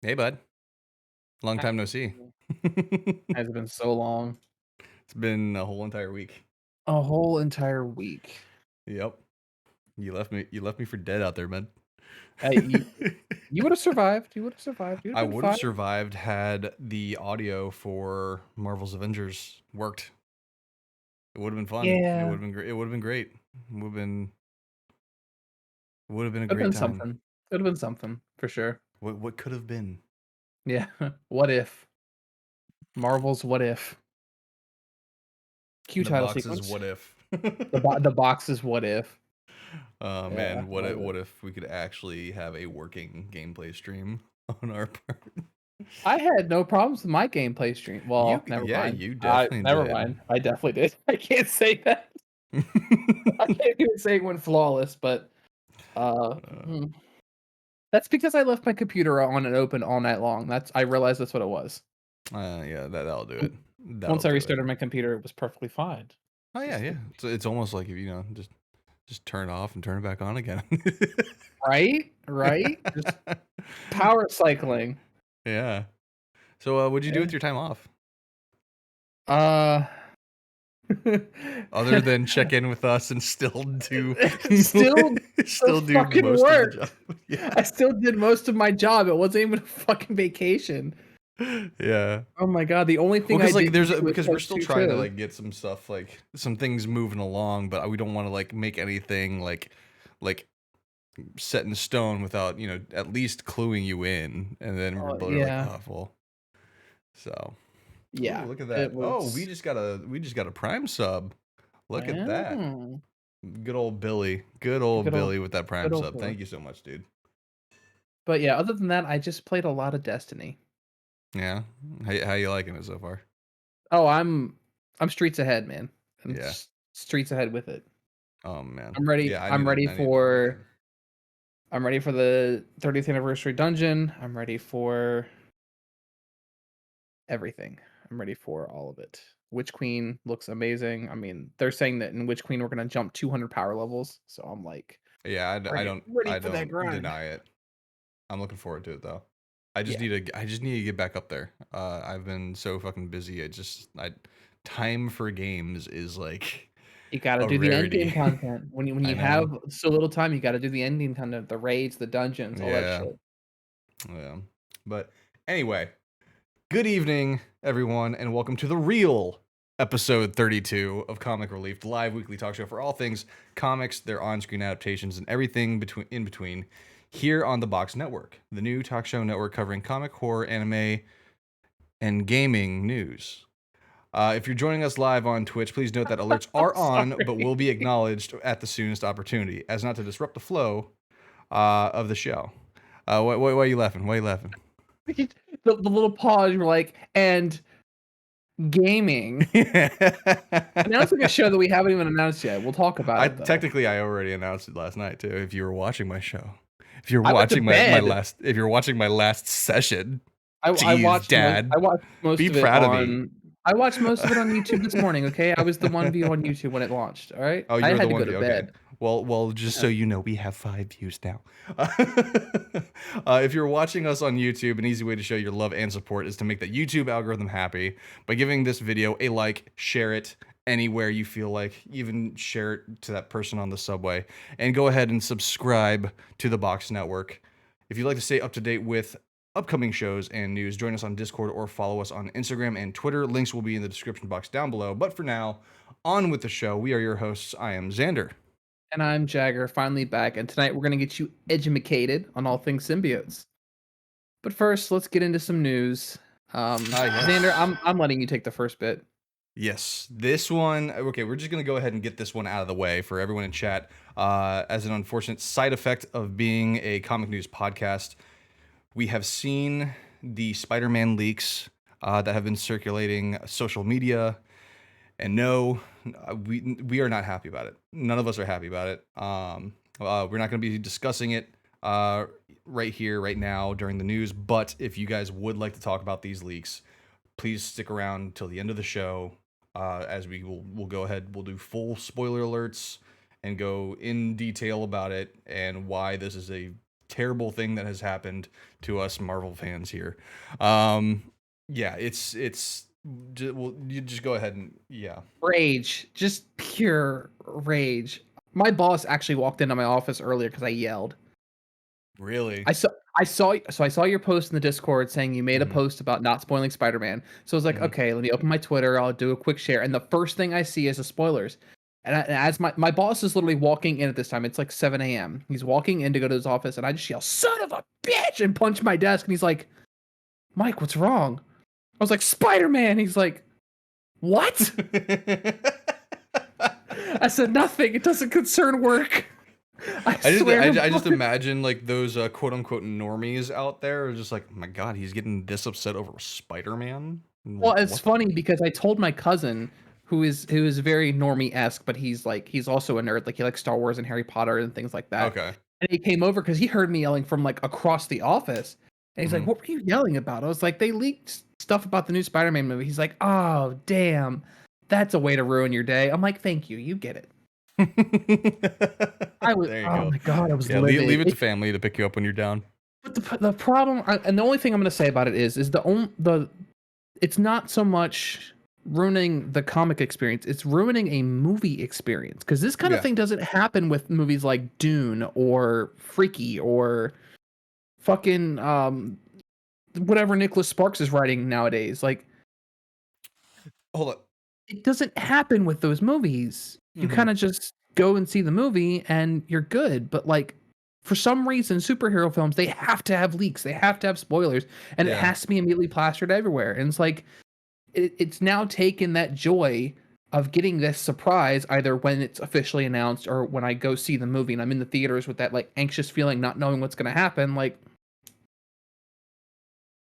Hey, bud. Long time no see. Has been so long. It's been a whole entire week. A whole entire week. Yep. You left me for dead out there, man. You would have survived. You would have survived. You'd have I been would have fine. survived had the audio for Marvel's Avengers worked. It would have been fun. It would Yeah, have been great. It would have been great. Would have been a could have great been time. something. Could have been something for sure. What could have been? Yeah. What if Marvel's What If? Cue The title boxes. sequence. What if? The box is What If. Oh Yeah, man, what love if, it. what if we could actually have a working gameplay stream on our part? I had no problems with my gameplay stream. Well, never Yeah, mind. you definitely Never did. mind. I definitely did. I can't say that. I can't even say it went flawless, but uh, Uh, hmm. That's because I left my computer on and open all night long. I realized that's what it was. yeah, that'll do it. Mm. That'll Once I do it. restarted my computer, it was perfectly fine. Oh It's yeah, just yeah. the It's almost like if just turn it off and turn it back on again. right? Right? Just power cycling. Yeah. So, what'd you do Yeah. with your time off Uh other than check in with us and still do still still still do fucking most of the job? worked. Yeah. I still did most of my job. It wasn't even a fucking vacation. Yeah. Oh my god, the only Well, thing I because like didn't do was because we're post still 2 trying to shows. like get some stuff like some things moving along, but we don't want to like make anything like set in stone without at least cluing you in, and then we're like, Yeah. oh well. So, ooh, Yeah. look at It that. Oh, we was just got a Prime sub. Look at that. oh, Good old Billy. Good old good old Billy with that good Prime old sub. boy. Thank you so much, dude. But yeah, other than that, I just played a lot of Destiny. Yeah. How you liking it so far? Oh, I'm streets ahead, man. Yeah. Streets ahead with it. Oh man. I'm ready. Yeah, I need I'm to ready I need to jump back for in. I'm ready for the 30th anniversary dungeon. I'm ready for everything. I'm ready for all of it. Witch Queen looks amazing. I mean, they're saying that in Witch Queen we're gonna jump 200 power levels, so I'm like Yeah, ready I for that don't grind. deny it. I'm looking forward to it though. Yeah, I just need to get back up there. I've been so fucking busy. I time for games is like you got to a do the end game rarity. content. When I you have know. so little time, you got to do the end game content, the raids, the dungeons, all that Yeah. shit. Yeah. But anyway, good evening, everyone, and welcome to the real episode 32 of Comic Relief, the live weekly talk show for all things comics, their on-screen adaptations, and everything in between here on the Box Network, the new talk show network covering comic, horror, anime, and gaming news. If you're joining us live on Twitch, please note that alerts I'm are on, but will sorry. be acknowledged at the soonest opportunity, as not to disrupt the flow of the show. Why are you laughing? Why are you laughing? The little pause, you're like, and gaming. Announcing a show that we haven't even announced yet. We'll talk about I it though. technically I already announced it last night too. If you were watching my show, if you're I went to watching bed. if you're watching my last session, I geez, watched most Dad, be of it proud of me. on YouTube this morning, okay? I was the one view on YouTube when it launched, alright? Oh, I you're the had to one go to view. Okay. bed. Well, just so Yeah. you know, we have 5 views now. If you're watching us on YouTube, an easy way to show your love and support is to make the YouTube algorithm happy by giving this video a like, share it anywhere you feel like, even share it to that person on the subway, and go ahead and subscribe to the Box Network. If you'd like to stay up to date with upcoming shows and news, join us on Discord or follow us on Instagram and Twitter. Links will be in the description box down below. But for now, on with the show. We are your hosts. I am Xander. And I'm Jagger, finally back, and tonight we're gonna get you edumacated on all things symbiotes. But first, let's get into some news. Xander, Yes. I'm letting you take the first bit. Yes. This one, okay, we're just going to go ahead and get this one out of the way for everyone in chat. As an unfortunate side effect of being a comic news podcast, we have seen the Spider-Man leaks that have been circulating social media. And no, we are not happy about it. None of us are happy about it. We're not going to be discussing it right here, right now during the news. But if you guys would like to talk about these leaks, please stick around till the end of the show. As we'll go ahead, we'll do full spoiler alerts and go in detail about it and why this is a terrible thing that has happened to us Marvel fans here. Yeah, well, you just go ahead and yeah. Rage, just pure rage. My boss actually walked into my office earlier because I yelled. Really? I saw your post in the Discord saying you made a Mhm. post about not spoiling Spider-Man. So I was like, Mhm. okay, let me open my Twitter. I'll do a quick share. And the first thing I see is the spoilers. And as my boss is literally walking in at this time, it's like 7 a.m. He's walking in to go to his office, and I just yell, "Son of a bitch!" and punch my desk. And he's like, "Mike, what's wrong?" I was like, "Spider-Man." He's like, "What?" I said, "Nothing. It doesn't concern work." I swear to I just God. imagine like those quote unquote normies out there are just like, oh my God, he's getting this upset over Spider-Man. Well, Like it's what? funny because I told my cousin who is very normie-esque, but he's also a nerd. Like he likes Star Wars and Harry Potter and things like that. Okay. And he came over because he heard me yelling from like across the office. And he's like, Mhm. "What were you yelling about?" I was like, "They leaked stuff about the new Spider-Man movie." He's like, "Oh, damn. That's a way to ruin your day." I'm like, "Thank you. You get it." There you Oh go. my God, I was Yeah, livid. leave it to family to pick you up when you're down. But the problem, and the only thing I'm gonna say about it is the it's not so much ruining the comic experience, it's ruining a movie experience, because this kind of Yeah. thing doesn't happen with movies like Dune or Freaky or fucking whatever Nicholas Sparks is writing nowadays. Like, Hold up. it doesn't happen with those movies. You Mhm. kind of just go and see the movie and you're good. But like, for some reason, superhero films, they have to have leaks, they have to have spoilers, and it Yeah. has to be immediately plastered everywhere. And it's like, it's now taken that joy of getting this surprise either when it's officially announced or when I go see the movie and I'm in the theaters with that like anxious feeling, not knowing what's going to happen. Like,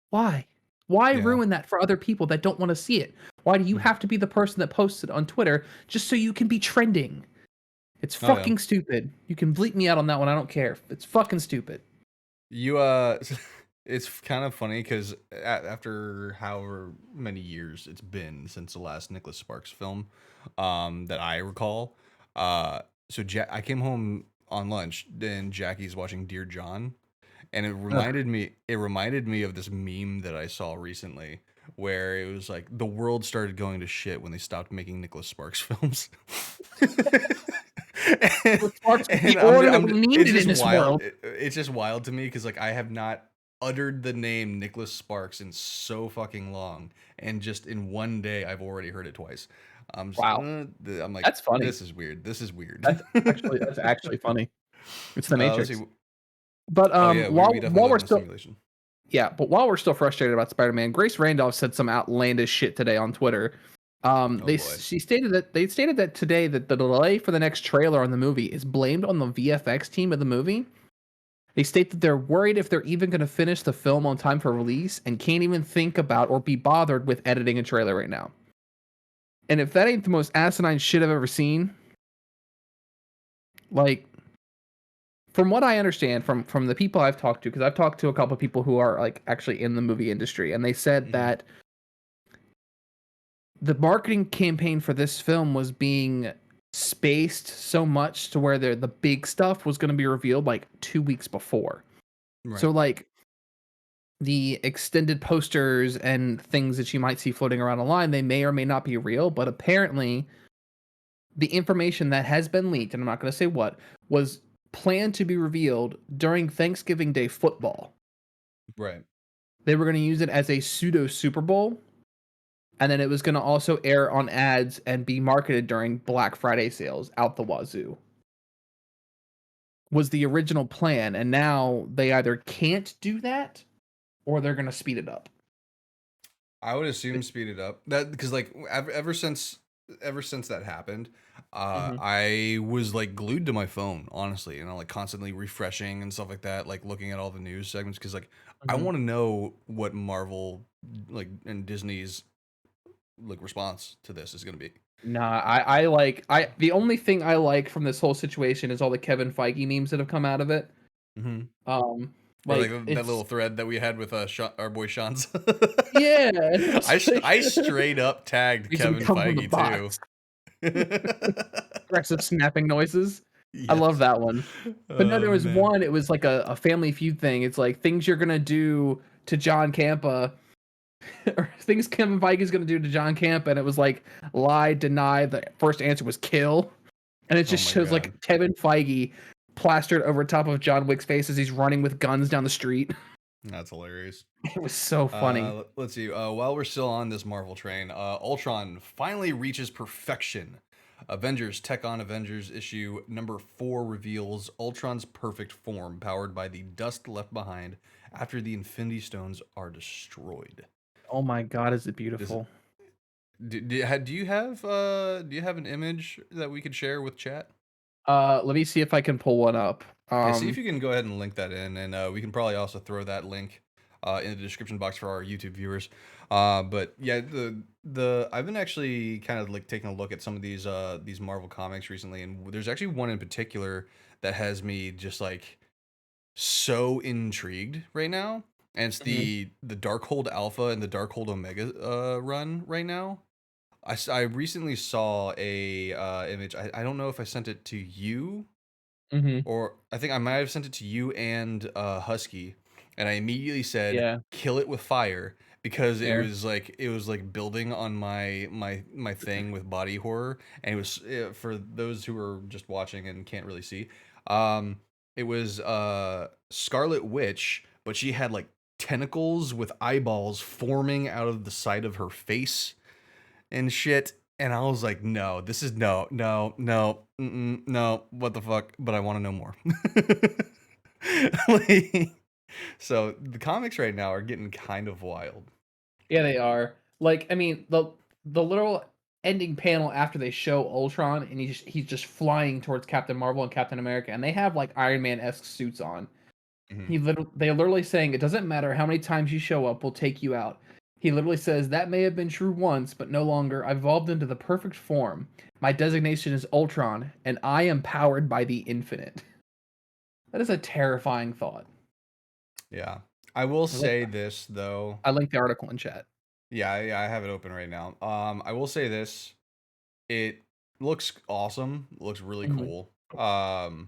why? Why Yeah. ruin that for other people that don't want to see it? Why do you Mhm. have to be the person that posts it on Twitter just so you can be trending? It's Oh yeah. fucking stupid. You can bleep me out on that one. I don't care. It's fucking stupid. You it's kind of funny because after however many years it's been since the last Nicholas Sparks film, that I recall, so I came home on lunch, then Jackie's watching Dear John, and Ugh. it reminded me of this meme that I saw recently where it was like the world started going to shit when they stopped making Nicholas Sparks films. and, Sparks is the order that we it's needed in just this wild. world. It's just wild to me because like I have not uttered the name Nicholas Sparks in so fucking long, and just in one day I've already heard it twice. Wow, I'm like, that's funny. this is weird. This is weird. That's actually funny. It's the Let's Matrix. see. But Oh yeah, we definitely while live we're in a still simulation. while we're still frustrated about Spider-Man, Grace Randolph said some outlandish shit today on Twitter. Oh boy. They stated that today that the delay for the next trailer on the movie is blamed on the VFX team of the movie. They state that they're worried if they're even going to finish the film on time for release and can't even think about or be bothered with editing a trailer right now. And if that ain't the most asinine shit I've ever seen, like, from what I understand from the people I've talked to, because I've talked to a couple of people who are like actually in the movie industry, and they said Mhm. that the marketing campaign for this film was being spaced so much to where the big stuff was going to be revealed like 2 weeks before. So Right. like the extended posters and things that you might see floating around online, they may or may not be real, but apparently the information that has been leaked, and I'm not going to say what, was planned to be revealed during Thanksgiving Day football. Right. They were going to use it as a pseudo Super Bowl, and then it was going to also air on ads and be marketed during Black Friday sales out the wazoo. Was the original plan, and now they either can't do that or they're going to speed it up. I would assume speed it up. That because like ever since that happened, Mhm. I was like glued to my phone, honestly, and I'm like constantly refreshing and stuff like that, like looking at all the news segments because like I Mhm. want to know what Marvel like and Disney's like response to this is gonna be. Nah, I like the only thing I like from this whole situation is all the Kevin Feige memes that have come out of it. Mm-hmm. Um, Or like like that it's little thread that we had with our boy Sean's. yeah, it's like I straight up tagged reason Kevin come from the Feige too. box. Aggressive snapping noises. I love Yes. that one. But no, Oh there was man. one, it was like a Family Feud thing. It's like things you're gonna do to John Campa, or things Kevin Feige is gonna do to John Campa, and it was like lie, deny. The first answer was kill, and it Oh just my shows god. like Kevin Feige plastered over top of John Wick's face as he's running with guns down the street. That's hilarious. It was so funny. Let's see. While we're still on this Marvel train, Ultron finally reaches perfection. Avengers Tech on Avengers issue number 4 reveals Ultron's perfect form, powered by the dust left behind after the Infinity Stones are destroyed. Oh my god, is it This, beautiful? do you have an image that we could share with chat? Let me see if I can pull one up. Yeah, see if you can go ahead and link that in, and we can probably also throw that link in the description box for our YouTube viewers. But yeah, the I've been actually kind of like taking a look at some of these Marvel comics recently, and there's actually one in particular that has me just like so intrigued right now, and it's Mhm. the Darkhold Alpha and the Darkhold Omega run right now. I recently saw a image. I don't know if I sent it to you, Mhm. or I think I might have sent it to you and Husky, and I immediately said Yeah. kill it with fire because Fair. it was like building on my thing with body horror, and it was for those who are just watching and can't really see, um it was Scarlet Witch, but she had like tentacles with eyeballs forming out of the side of her face and shit. And I was like, no, this is no, no, no, no, what the fuck? But I want to know more. Like, so the comics right now are getting kind of wild. Yeah, they are. Like, I mean, the literal ending panel after they show Ultron and he's just flying towards Captain Marvel and Captain America, and they have like Iron Man-esque suits on. Mhm. They're literally saying it doesn't matter how many times you show up, we'll take you out. He literally says that may have been true once, but no longer. I've evolved into the perfect form. My designation is Ultron, and I am powered by the infinite. That is a terrifying thought. Yeah. I will I, look, say this though. I linked the article in chat. Yeah, I have it open right now. I will say this. It looks awesome. Looks really Mhm. cool.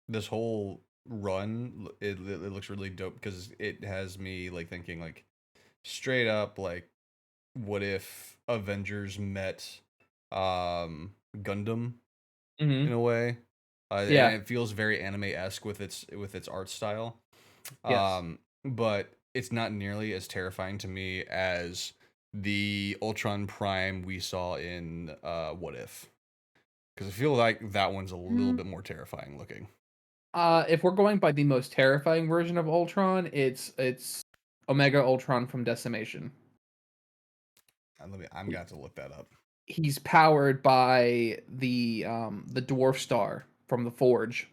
This whole run, it looks really dope because it has me like thinking like straight up like what if Avengers met Gundam in Mhm. a way, and Yeah. it feels very anime-esque with its art style. Yes. But it's not nearly as terrifying to me as the Ultron Prime we saw in What If, because I feel like that one's a little Mm, bit more terrifying looking. if we're going by the most terrifying version of Ultron, it's Omega Ultron from Decimation. I'm gonna have to look that up. He's powered by the dwarf star from the Forge.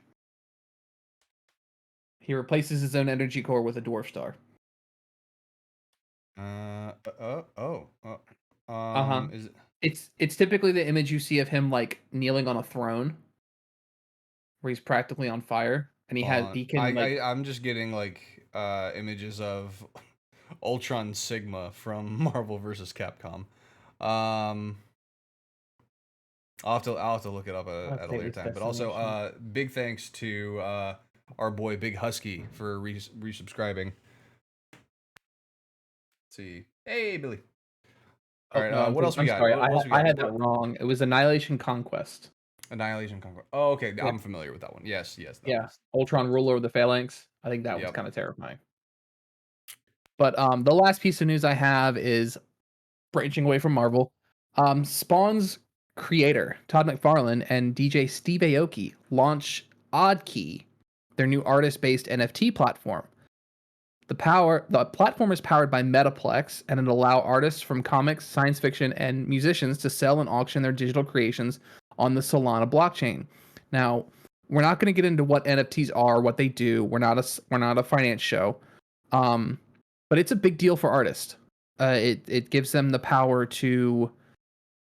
He replaces his own energy core with a dwarf star. Oh, Uh-huh. is it? It's typically the image you see of him like kneeling on a throne where he's practically on fire and he can like I'm just getting like images of Ultron Sigma from Marvel versus Capcom. Um, I'll have to look it up at a okay, later it's time. But also, Decimation. big thanks to our boy Big Husky for resubscribing. Let's see, hey Billy. All Oh right, no, what else we I'm got? sorry. What else we I got? had that wrong. It was Annihilation Conquest. Annihilation Conquest. Oh, okay, Yeah. I'm familiar with that one. Yes, yes, that Yeah. one's. Ultron Ruler of the Phalanx. I think that one's Yep. kind of terrifying. But the last piece of news I have is branching away from Marvel. Spawn's creator, Todd McFarlane, and DJ Steve Aoki launch Oddkey, their new artist-based NFT platform. The platform is powered by Metaplex, and it allow artists from comics, science fiction, and musicians to sell and auction their digital creations on the Solana blockchain. Now, we're not going to get into what NFTs are, what they do. We're not a finance show, um, but it's a big deal for artists. It gives them the power to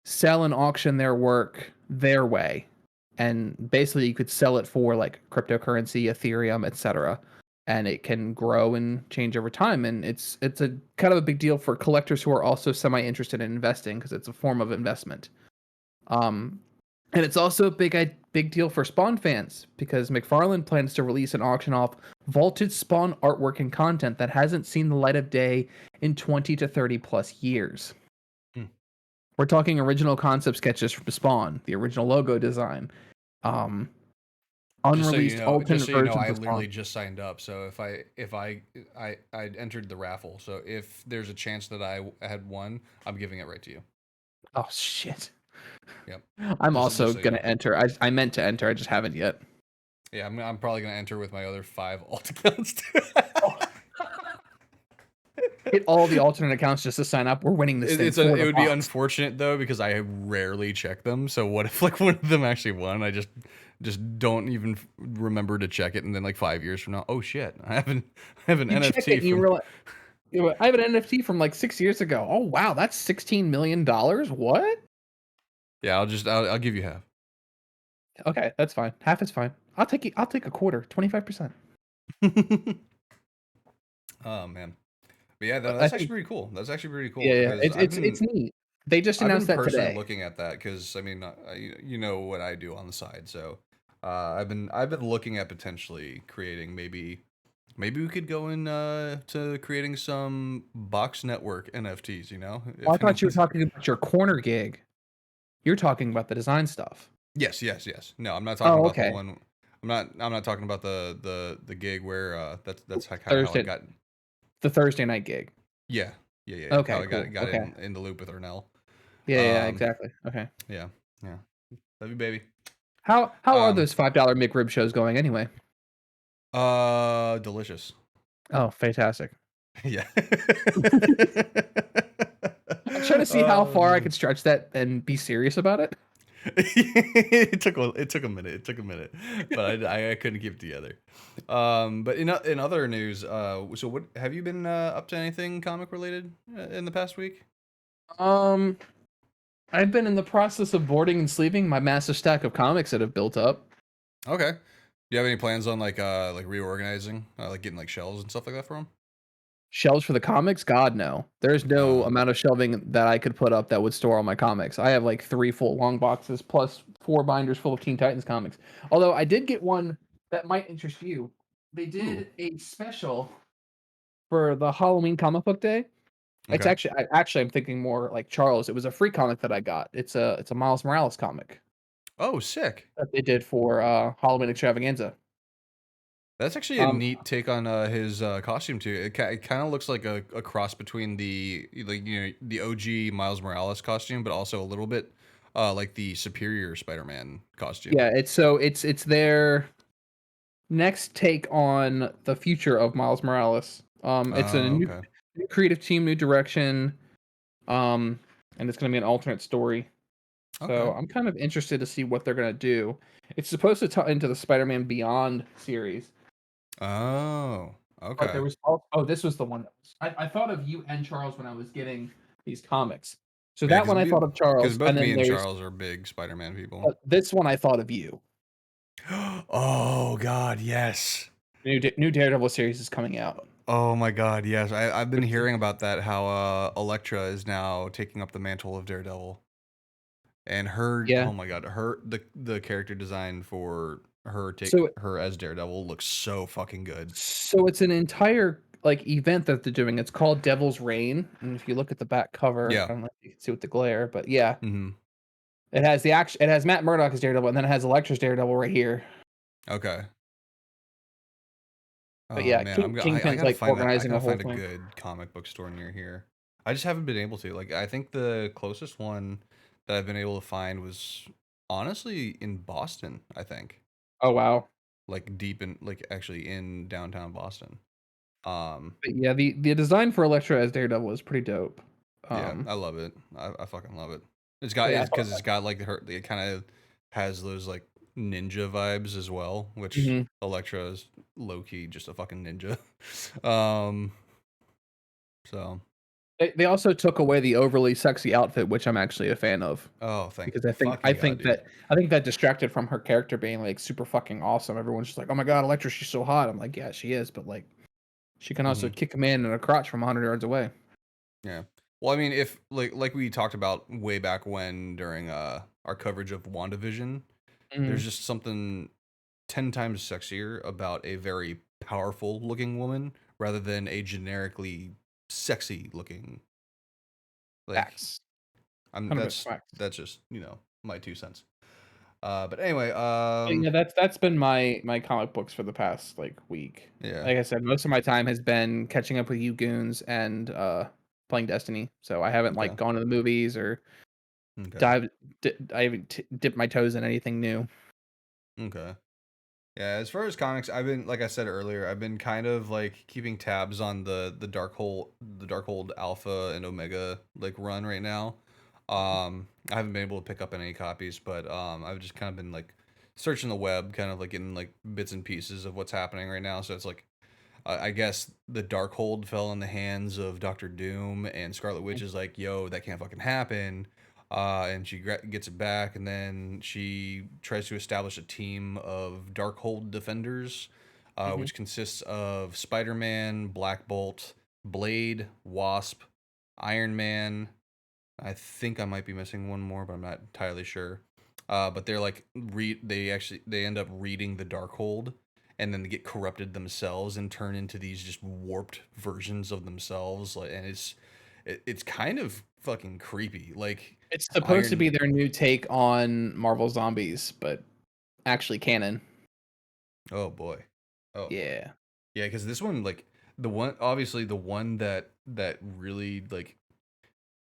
sell and auction their work their way, and basically you could sell it for like cryptocurrency, Ethereum, etc., and it can grow and change over time. And it's a kind of a big deal for collectors who are also semi interested in investing because it's a form of investment. um And it's also a big deal for Spawn fans because McFarlane plans to release and auction off vaulted Spawn artwork and content that hasn't seen the light of day in 20 to 30 plus years. Hmm. We're talking original concept sketches from Spawn, the original logo design, um, unreleased alternate versions I of literally Spawn. just signed up. So I entered the raffle. So if there's a chance that I had won, I'm giving it right to you. Oh shit! Yep. I'm Just also so you gonna know. enter. I meant to enter. I just haven't yet. Yeah, I'm probably gonna enter with my other 5 alt accounts too. Hit all the alternate accounts just to sign up. We're winning this thing for It the would be box. unfortunate though because I rarely check them. So what if like one of them actually won? I just don't even remember to check it, and then like 5 years from now, oh shit, I have an You check it NFT and you from. realize I have an NFT from like 6 years ago. Oh wow, that's $16 million. What? Yeah, I'll give you half. Okay, that's fine. Half is fine. I'll take it. I'll take a quarter. 25%. Oh man, but yeah, I that's actually think. pretty cool. That's actually pretty cool Yeah, yeah. because It's neat. They just I've been announced that personally today. looking at that because I mean, you know what I do on the side, so I've been looking at potentially creating maybe we could go in to creating some box network NFTs. You know, Oh, I if thought you were anyone's talking about your corner gig. You're talking about the design stuff. yes. No, I'm not talking Oh, about the okay. one. I'm not talking about the gig where that's kind of how I Thursday, got. the Thursday night gig. Yeah, how Okay, I cool. got Okay. in the loop with Ernell. Yeah, yeah, Um, exactly. Okay. yeah, yeah. Love you, baby. How are Um, those $5 McRib shows going anyway? Delicious. Oh, fantastic. Yeah. I'm trying to see how Oh far I man. could stretch that and be serious about it. It took a minute. It took a minute, but I couldn't keep it together. But in other news, so what have you been up to anything comic related in the past week? Um, I've been in the process of boarding and sleeving my massive stack of comics that have built up. Okay. Do you have any plans on like reorganizing, like getting like shelves and stuff like that for them? Shelves for the comics? God, no. There's no amount of shelving that I could put up that would store all my comics. I have like 3 full long boxes plus 4 binders full of Teen Titans comics. Although I did get one that might interest you. They Ooh. did a special for the Halloween comic book day. It's Okay. actually I'm thinking more like Charles. It was a free comic that I got. It's a Miles Morales comic Oh, sick. that they did for Halloween extravaganza. That's actually a Um, neat take on his costume too. It kind of looks like a cross between the like the OG Miles Morales costume, but also a little bit like the Superior Spider-Man costume. yeah, it's their next take on the future of Miles Morales. It's a Oh, okay. new creative team, new direction, and it's going to be an alternate story. So Okay. I'm kind of interested to see what they're going to do. It's supposed to tie into the Spider-Man Beyond series, Oh, but there okay. was this was the one. I thought of you and Charles when I was getting these comics. So Yeah, that one I thought of because Charles, both and me then and there's Charles are big Spider-Man people. this one I thought of you. Oh God, yes. New Daredevil series is coming out. Oh my God, yes. I've been Richardson. hearing about that. How Elektra is now taking up the mantle of Daredevil. And her, Yeah. oh my god, the character design for So her as Daredevil looks so fucking good. So it's an entire like event that they're doing. It's called Devil's Reign, and if you look at the back cover, Yeah. I don't know if you can see with the glare, but yeah, Hmm. it has the action. It has Matt Murdock as Daredevil, and then it has Elektra's Daredevil right here. Okay. But Oh yeah, man, I Kingpin's gotta like find that. I organizing a gotta whole find a thing. good comic book store near here. I just haven't been able to. Like, I think the closest one that I've been able to find was honestly in Boston. I think, Oh wow. like deep in, like actually in downtown Boston. Um, But yeah, the design for Elektra as Daredevil is pretty dope. yeah, Um, I love it. I fucking love it. but yeah, I It's thought, because it's got like her. It kind of has those like ninja vibes as well, which mhm. Elektra is low key just a fucking ninja. um, so They also took away the overly sexy outfit, which I'm actually a fan of. oh, thank Because fucking god, dude. I think that distracted from her character being like super fucking awesome. Everyone's just like, "Oh my god, Elektra, she's so hot." I'm like, "Yeah, she is," but like she can also Hmm. kick a man in the crotch from 100 yards away. Yeah. Well, I mean, if like we talked about way back when during our coverage of WandaVision, there's Mhm. just something 10 times sexier about a very powerful looking woman rather than a generically sexy looking, like, Facts. I'm 100% facts. that's just, my 2 cents. But anyway, But yeah, that's been my comic books for the past, like, week. yeah. Like I said, most of my time has been catching up with you goons and, playing Destiny, so I haven't, Okay. like, gone to the movies or Okay. dived I haven't dipped my toes in anything new. Okay. Yeah, as far as comics, I've been, like I said earlier, I've been kind of like keeping tabs on the Darkhold Alpha and Omega like run right now. I haven't been able to pick up any copies, but I've just kind of been like searching the web, kind of like getting like bits and pieces of what's happening right now. So it's like I guess the Darkhold fell in the hands of Doctor Doom, and Scarlet Witch is like, "Yo, that can't fucking happen." And she gets it back, and then she tries to establish a team of Darkhold defenders, Mhm. which consists of Spider-Man, Black Bolt, Blade, Wasp, Iron Man. I think I might be missing one more, but I'm not entirely sure. But they're like they end up reading the Darkhold, and then they get corrupted themselves and turn into these just warped versions of themselves. Like, and it's kind of fucking creepy. Like It's supposed to Iron. be their new take on Marvel Zombies, but actually canon. Oh boy. Oh boy. Yeah. Yeah, because this one, like the one that really like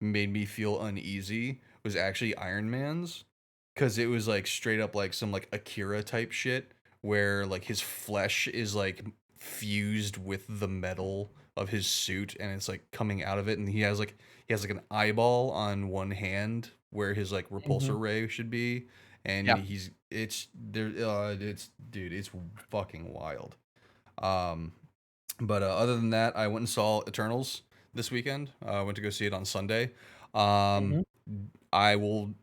made me feel uneasy was actually Iron Man's, because it was like straight up like some like Akira type shit where like his flesh is like fused with the metal of his suit and it's like coming out of it, and he has like an eyeball on one hand where his like repulsor Mhm. ray should be, and Yeah. he's it's there it's dude, it's fucking wild. um but other than that, I went and saw Eternals this weekend. I went to go see it on Sunday. Um, Mhm. I will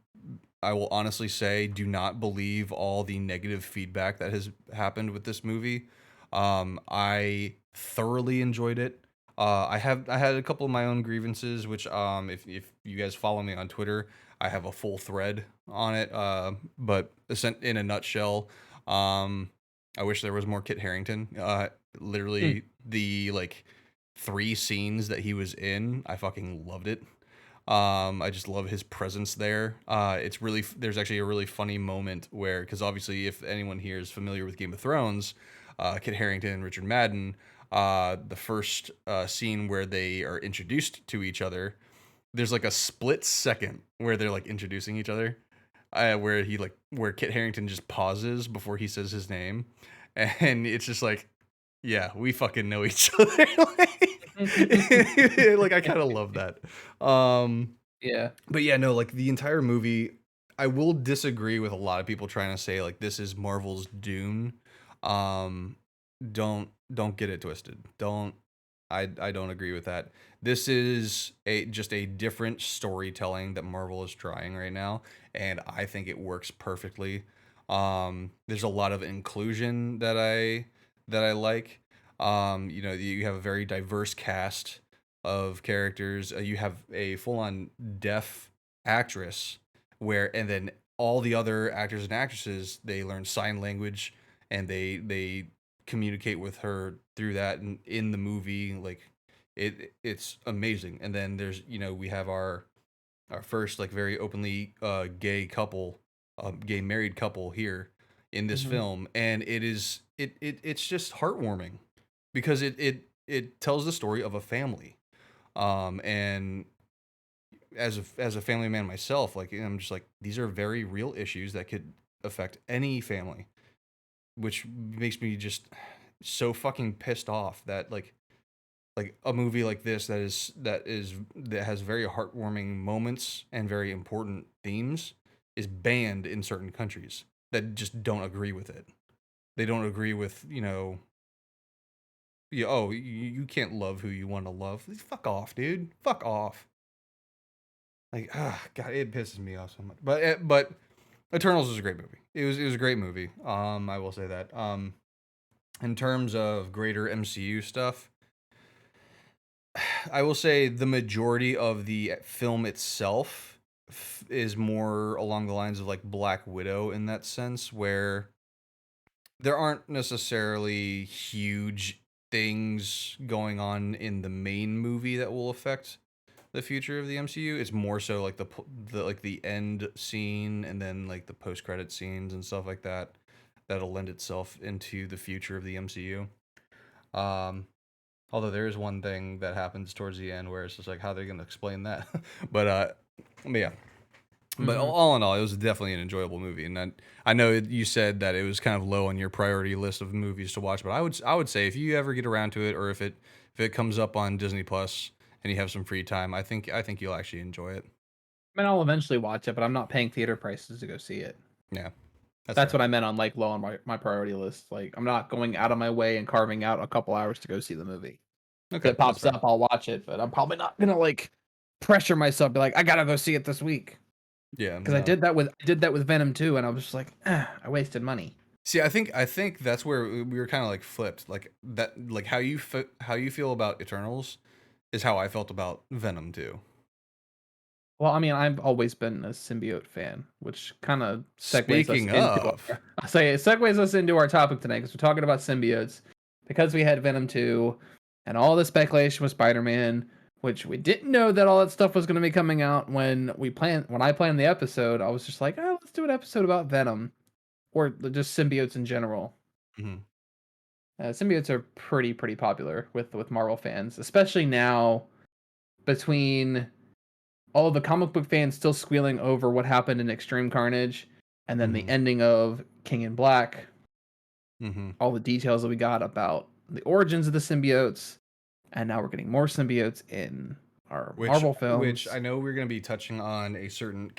I will honestly say, do not believe all the negative feedback that has happened with this movie. I thoroughly enjoyed it. I had a couple of my own grievances, which if you guys follow me on Twitter, I have a full thread on it. But in a nutshell, um, I wish there was more Kit Harington. Mm. Literally the like 3 scenes that he was in, I fucking loved it. I just love his presence there. It's really there's actually a really funny moment where, because obviously if anyone here is familiar with Game of Thrones, Kit Harington and Richard Madden, the first scene where they are introduced to each other, there's like a split second where they're like introducing each other, where Kit Harington just pauses before he says his name, and it's just like, yeah, we fucking know each other. Like I kind of love that. Um, Yeah. but yeah, no, like the entire movie, I will disagree with a lot of people trying to say like this is Marvel's Dune. Um, don't get it twisted. I don't agree with that. This is a just a different storytelling that Marvel is trying right now, and I think it works perfectly. There's a lot of inclusion that I like. You have a very diverse cast of characters. You have a full-on deaf actress, and then all the other actors and actresses, they learn sign language, and they communicate with her through that in the movie. Like it's amazing. And then there's, we have our first like very openly gay married couple here in this Mhm. film, and it's just heartwarming because it tells the story of a family. And as a family man myself, like I'm just like, these are very real issues that could affect any family, which makes me just so fucking pissed off that like a movie like this that has very heartwarming moments and very important themes is banned in certain countries that just don't agree with it. They don't agree with, you can't love who you want to love. Fuck off, dude. Fuck off. Like, ah, God, it pisses me off so much. But Eternals was a great movie. It was a great movie. I will say that. In terms of greater MCU stuff, I will say the majority of the film itself is more along the lines of like Black Widow in that sense, where there aren't necessarily huge things going on in the main movie that will affect the future of the MCU. It's more so like the end scene and then like the post credit scenes and stuff like that that'll lend itself into the future of the MCU. Um, Although there is one thing that happens towards the end where it's just like how they're gonna explain that, but yeah. But Mm-hmm. all in all, it was definitely an enjoyable movie, and I know you said that it was kind of low on your priority list of movies to watch, but I would say if you ever get around to it, or if it comes up on Disney Plus and you have some free time, I think you'll actually enjoy it. I mean, I'll eventually watch it, but I'm not paying theater prices to go see it. Yeah, that's That's fair. what I meant on like low on my priority list. Like I'm not going out of my way and carving out a couple hours to go see the movie. If Okay, it that's pops fair. up, I'll watch it, but I'm probably not gonna like pressure myself, be like, I gotta go see it this week. Yeah, Because I no. did that with Venom too, and I was just like, I wasted money. See, I think that's where we were kind of like flipped, like that, like how you feel about Eternals is how I felt about Venom too. Well, I mean, I've always been a symbiote fan, which kind of segues us Speaking into of, I say it segues us into our topic tonight because we're talking about symbiotes because we had Venom 2 and all the speculation with Spider-Man, which we didn't know that all that stuff was going to be coming out when I planned the episode. I was just like, oh, let's do an episode about Venom or just symbiotes in general. mhm, Symbiotes are pretty popular with Marvel fans, especially now between all the comic book fans still squealing over what happened in Extreme Carnage, and then the mhm, ending of King in Black, mhm. all the details that we got about the origins of the symbiotes, and now we're getting more symbiotes in our Marvel Which films. I know we're going to be touching on a certain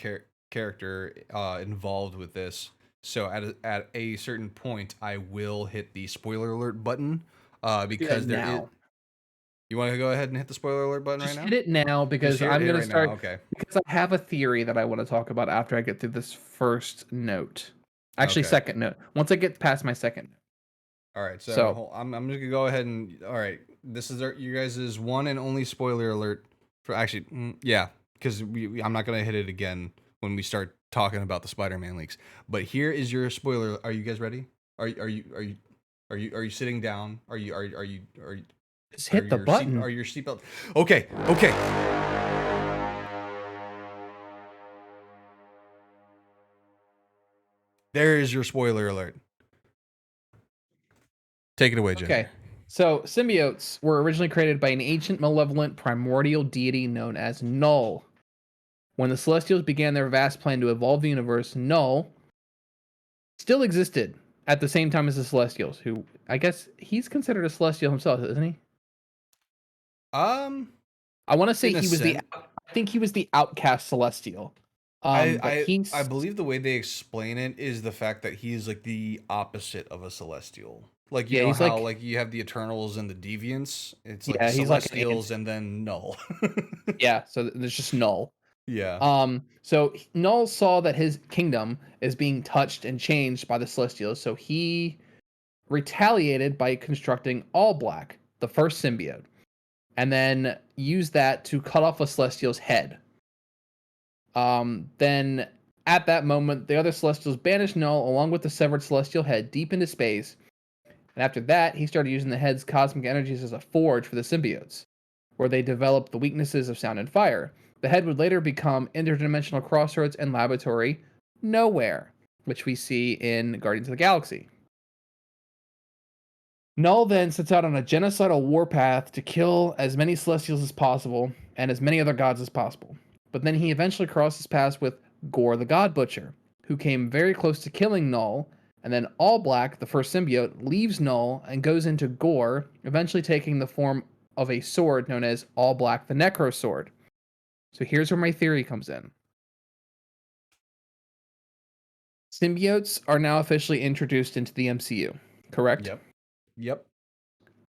character involved with this. So at a certain point, I will hit the spoiler alert button Do that because there is. now. You want to go ahead and hit the spoiler alert button right Just now? hit it now Just because hit I'm it gonna right now. start Okay. because I have a theory that I want to talk about after I get through this first note. Actually, Okay. second note. Once I get past my second note. All right. So So I'm just gonna go ahead and all right. This is you guys' one and only spoiler alert for actually yeah, because I'm not gonna hit it again when we start talking about the Spider-Man leaks. But here is your spoiler. Are you guys ready? Are you sitting down? just hit the button. Are your seatbelt? Okay. Okay. There is your spoiler alert. Take it away, Okay. Ginger. So, symbiotes were originally created by an ancient, malevolent, primordial deity known as Null. When the Celestials began their vast plan to evolve the universe, Null still existed at the same time as the Celestials, who I guess he's considered a Celestial himself, isn't he? Um, I want to say in a he was the. sense. I think he was the outcast Celestial. But I he's believe the way they explain it is the fact that he's like the opposite of a celestial. Like you yeah, know he's how like like you have the Eternals and the Deviants. It's like yeah, he's like an Celestials and then Null. yeah. So there's just Null. Yeah. So Null saw that his kingdom is being touched and changed by the Celestials, so he retaliated by constructing All Black, the first symbiote, and then used that to cut off a Celestial's head. Then at that moment, the other Celestials banished Null along with the severed Celestial head deep into space, and after that, he started using the head's cosmic energies as a forge for the symbiotes, where they developed the weaknesses of sound and fire. The head would later become interdimensional crossroads and laboratory nowhere, which we see in Guardians of the Galaxy. Null then sets out on a genocidal warpath to kill as many Celestials as possible and as many other gods as possible. But then he eventually crosses paths with Gore the God Butcher, who came very close to killing Null, and then All Black, the first symbiote, leaves Null and goes into Gore, eventually taking the form of a sword known as All Black the Necro Sword. So here's where my theory comes in. Symbiotes are now officially introduced into the MCU, correct? Yep. Yep.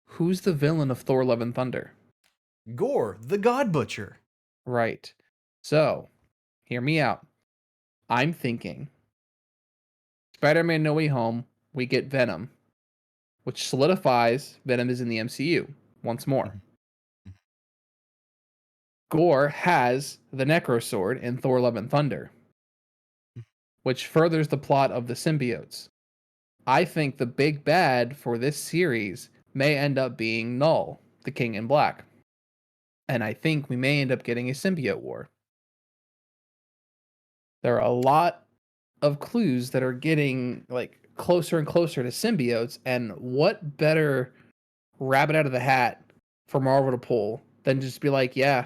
Who's the villain of Thor Love and Thunder? Gore, the God Butcher. Right. So, hear me out. I'm thinking Spider Man No Way Home, we get Venom, which solidifies Venom is in the MCU once more. Mhm. Gore has the Necro Sword in Thor: Love and Thunder, which furthers the plot of the symbiotes. I think the big bad for this series may end up being Null, the King in Black. And I think we may end up getting a symbiote war. There are a lot of clues that are getting like closer and closer to symbiotes, and what better rabbit out of the hat for Marvel to pull than just be like, yeah,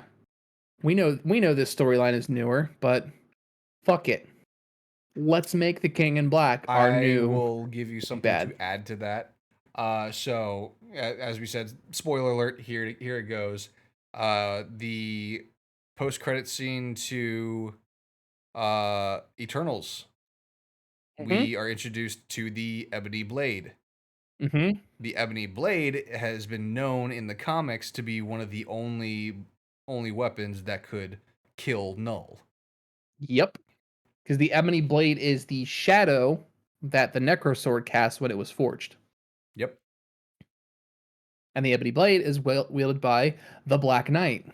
we know this storyline is newer, but fuck it. Let's make the King in Black our I new will give you something bad. to add to that. So as we said, spoiler alert. Here it goes. The post-credit scene to Eternals. Mm-hmm. We are introduced to the Ebony Blade. Mm-hmm. The Ebony Blade has been known in the comics to be one of the only weapons that could kill Null. Yep. Because the Ebony Blade is the shadow that the Necro Sword cast when it was forged. Yep. And the Ebony Blade is wielded by the Black Knight.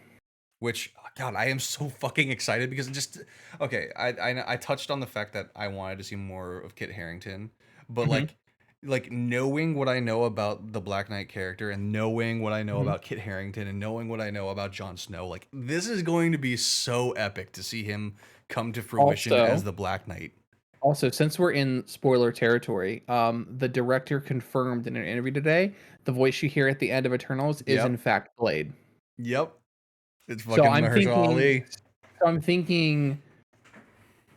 Which, God, I am so fucking excited because it just okay. I touched on the fact that I wanted to see more of Kit Harington, but Mm-hmm. like knowing what I know about the Black Knight character and knowing what I know Mm-hmm. about Kit Harington and knowing what I know about Jon Snow, like this is going to be so epic to see him come to fruition as Also, the Black Knight. since we're in spoiler territory, the director confirmed in an interview today the voice you hear at the end of Eternals is in Yep. fact Blade. Yep. It's So fucking I'm Mahershala thinking, Ali.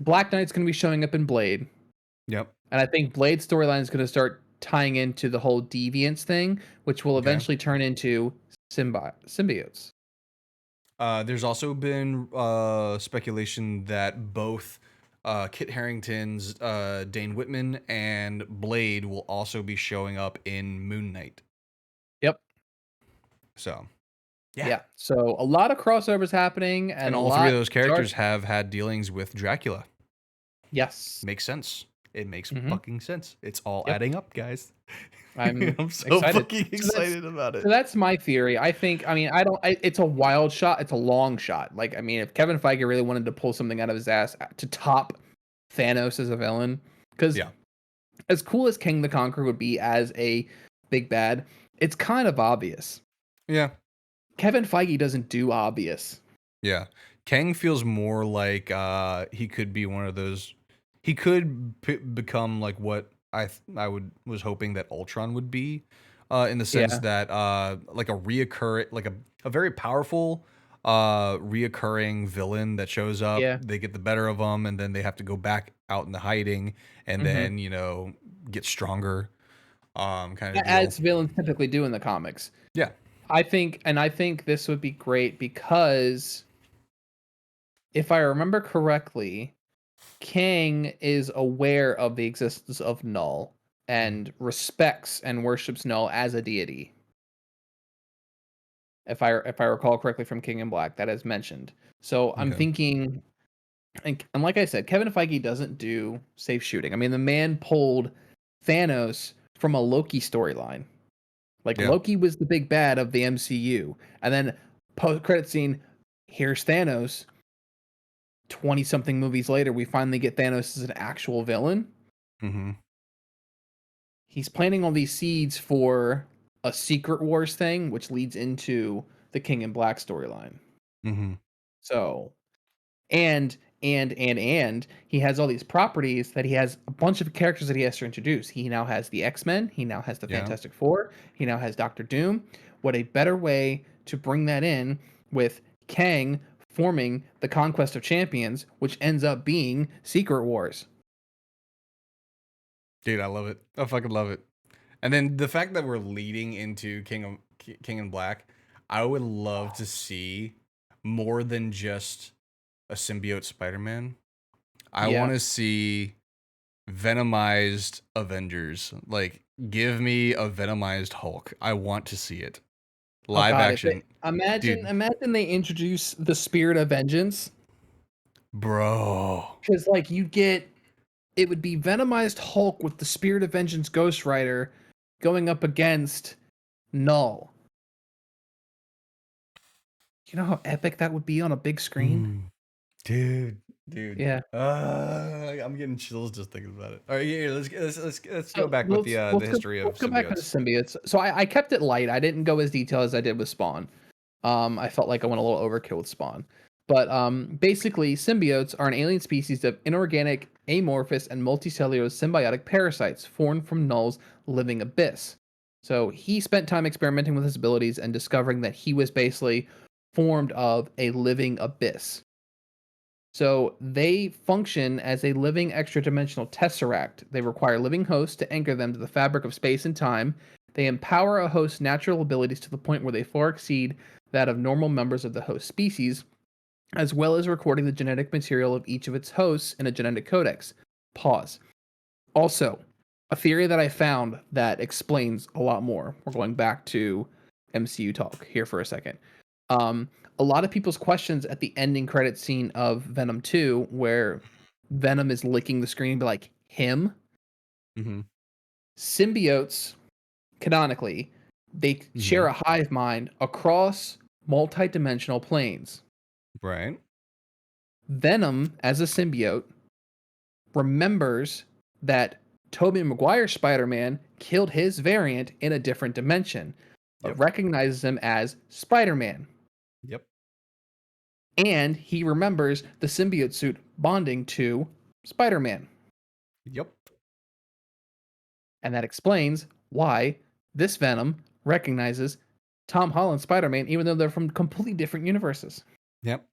Black Knight's going to be showing up in Blade, Yep. and I think Blade's storyline is going to start tying into the whole deviance thing, which will Okay. eventually turn into symbiotes. There's also been speculation that both Kit Harington's Dane Whitman and Blade will also be showing up in Moon Knight. Yep. So, Yeah. So a lot of crossovers happening, and and a all three of lot those characters start. have had dealings with Dracula. Yes. Makes sense. It makes Mm-hmm. fucking sense. It's all Yep. adding up, guys. I'm I'm so excited. fucking So that's excited about it. so that's my theory. I think. I mean, I don't. It's a wild shot. It's a long shot. Like, I mean, if Kevin Feige really wanted to pull something out of his ass to top Thanos as a villain, because Yeah. as cool as King the Conqueror would be as a big bad, it's kind of obvious. Yeah. Kevin Feige doesn't do obvious. Yeah. Kang feels more like he could be one of those. He could become like what I was hoping that Ultron would be, in the sense Yeah. that like a very powerful reoccurring villain that shows up. Yeah. They get the better of them, and then they have to go back out into hiding, and Mm-hmm. then get stronger, kind of deal. As villains typically do in the comics. Yeah. I think this would be great because if I remember correctly, Kang is aware of the existence of Null and respects and worships Null as a deity. If I recall correctly from King in Black, that is mentioned. So I'm Okay. thinking, and like I said, Kevin Feige doesn't do safe shooting. I mean, the man pulled Thanos from a Loki storyline. Like Yeah. Loki was the big bad of the MCU, and then post credit scene, here's Thanos. 20 something movies later, we finally get Thanos as an actual villain. Mm-hmm. He's planting all these seeds for a Secret Wars thing, which leads into the King in Black storyline. Mm-hmm. So, and he has all these properties that he has a bunch of characters that he has to introduce. He now has the X-Men, he now has the Yeah. Fantastic Four, he now has Doctor Doom. What a better way to bring that in with Kang forming the Conquest of Champions, which ends up being Secret Wars. Dude, I love it. I fucking love it. And then the fact that we're leading into King and Black, I would love to see more than just a symbiote Spider-Man. I Yeah. want to see Venomized Avengers. Like, give me a Venomized Hulk. I want to see it. Oh Live God, if they action. imagine Dude, imagine they introduce the Spirit of Vengeance, bro. because like it would be Venomized Hulk with the Spirit of Vengeance Ghost Rider going up against Null. You know how epic that would be on a big screen? Mm, dude. Yeah. I'm getting chills just thinking about it. All right, yeah, let's go So back with the history of let's go back to the symbiotes. symbiotes. So I kept it light. I didn't go as detailed as I did with Spawn. I felt like I went a little overkill with Spawn. But basically, symbiotes are an alien species of inorganic, amorphous, and multicellular symbiotic parasites formed from Null's living abyss. So he spent time experimenting with his abilities and discovering that he was basically formed of a living abyss. So they function as a living extra-dimensional tesseract. They require living hosts to anchor them to the fabric of space and time. They empower a host's natural abilities to the point where they far exceed that of normal members of the host species, as well as recording the genetic material of each of its hosts in a genetic codex. Pause. Also, a theory that I found that explains a lot more. We're going back to MCU talk here for a second. Um, a lot of people's questions at the ending credit scene of Venom 2, where Venom is licking the screen, be like, him? Mm-hmm. Symbiotes, canonically, they Mm-hmm. share a hive mind across multi-dimensional planes. Right. Venom, as a symbiote, remembers that Tobey Maguire's Spider-Man killed his variant in a different dimension, but Yep. recognizes him as Spider-Man. Yep. And he remembers the symbiote suit bonding to Spider-Man. Yep. And that explains why this Venom recognizes Tom Holland's Spider-Man, even though they're from completely different universes. Yep.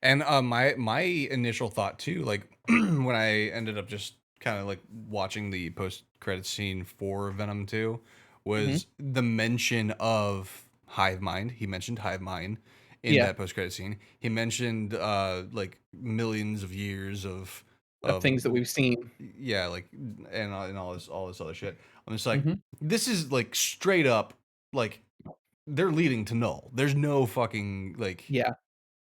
And my initial thought too, like when I ended up just kind of like watching the post credit scene for Venom 2 Mm-hmm. was the mention of hive mind. He mentioned hive mind in Yeah, that post credit scene. He mentioned like millions of years of of things that we've seen. yeah, like and all this other shit. I'm just like, Mm-hmm. this is like straight up like they're leading to null. There's no fucking like Yeah,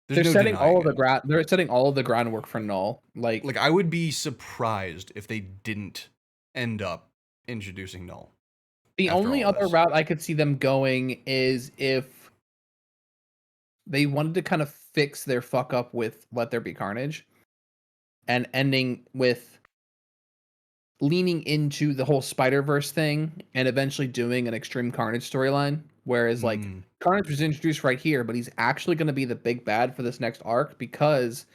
there's no denying it. they're setting all of the groundwork for Null. Like I would be surprised if they didn't end up introducing null The after only all other this. route I could see them going is if they wanted to kind of fix their fuck up with Let There Be Carnage and ending with leaning into the whole Spider-Verse thing and eventually doing an Extreme Carnage storyline. Whereas like Mm, Carnage was introduced right here, but he's actually going to be the big bad for this next arc because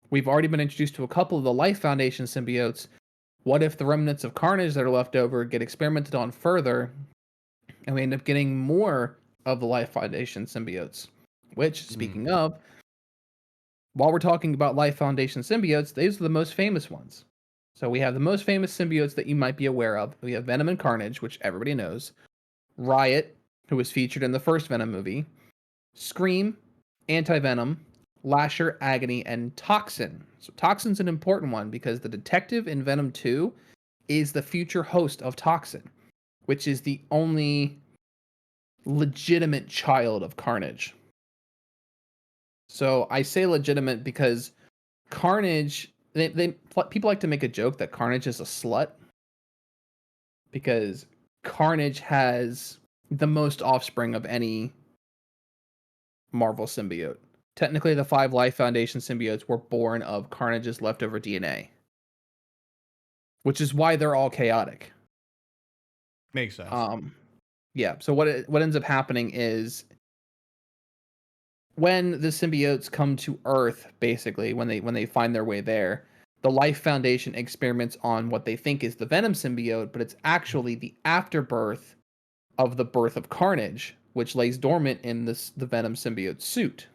we've already been introduced to a couple of the Life Foundation symbiotes. What if the remnants of Carnage that are left over get experimented on further and we end up getting more of the Life Foundation symbiotes? Which, mm, speaking of, while we're talking about Life Foundation symbiotes, these are the most famous ones. So we have the most famous symbiotes that you might be aware of. We have Venom and Carnage, which everybody knows. Riot, who was featured in the first Venom movie. Scream, Anti-Venom, Lasher, Agony, and Toxin. So Toxin's an important one because the detective in Venom 2 is the future host of Toxin, which is the only legitimate child of Carnage. So I say legitimate because Carnage, people like to make a joke that Carnage is a slut because Carnage has the most offspring of any Marvel symbiote. Technically, the 5 Life Foundation symbiotes were born of Carnage's leftover DNA, which is why they're all chaotic. makes sense. Um, yeah. So what ends up happening is when the symbiotes come to Earth, basically when they find their way there, the Life Foundation experiments on what they think is the Venom symbiote, but it's actually the afterbirth of the birth of Carnage, which lays dormant in the Venom symbiote suit.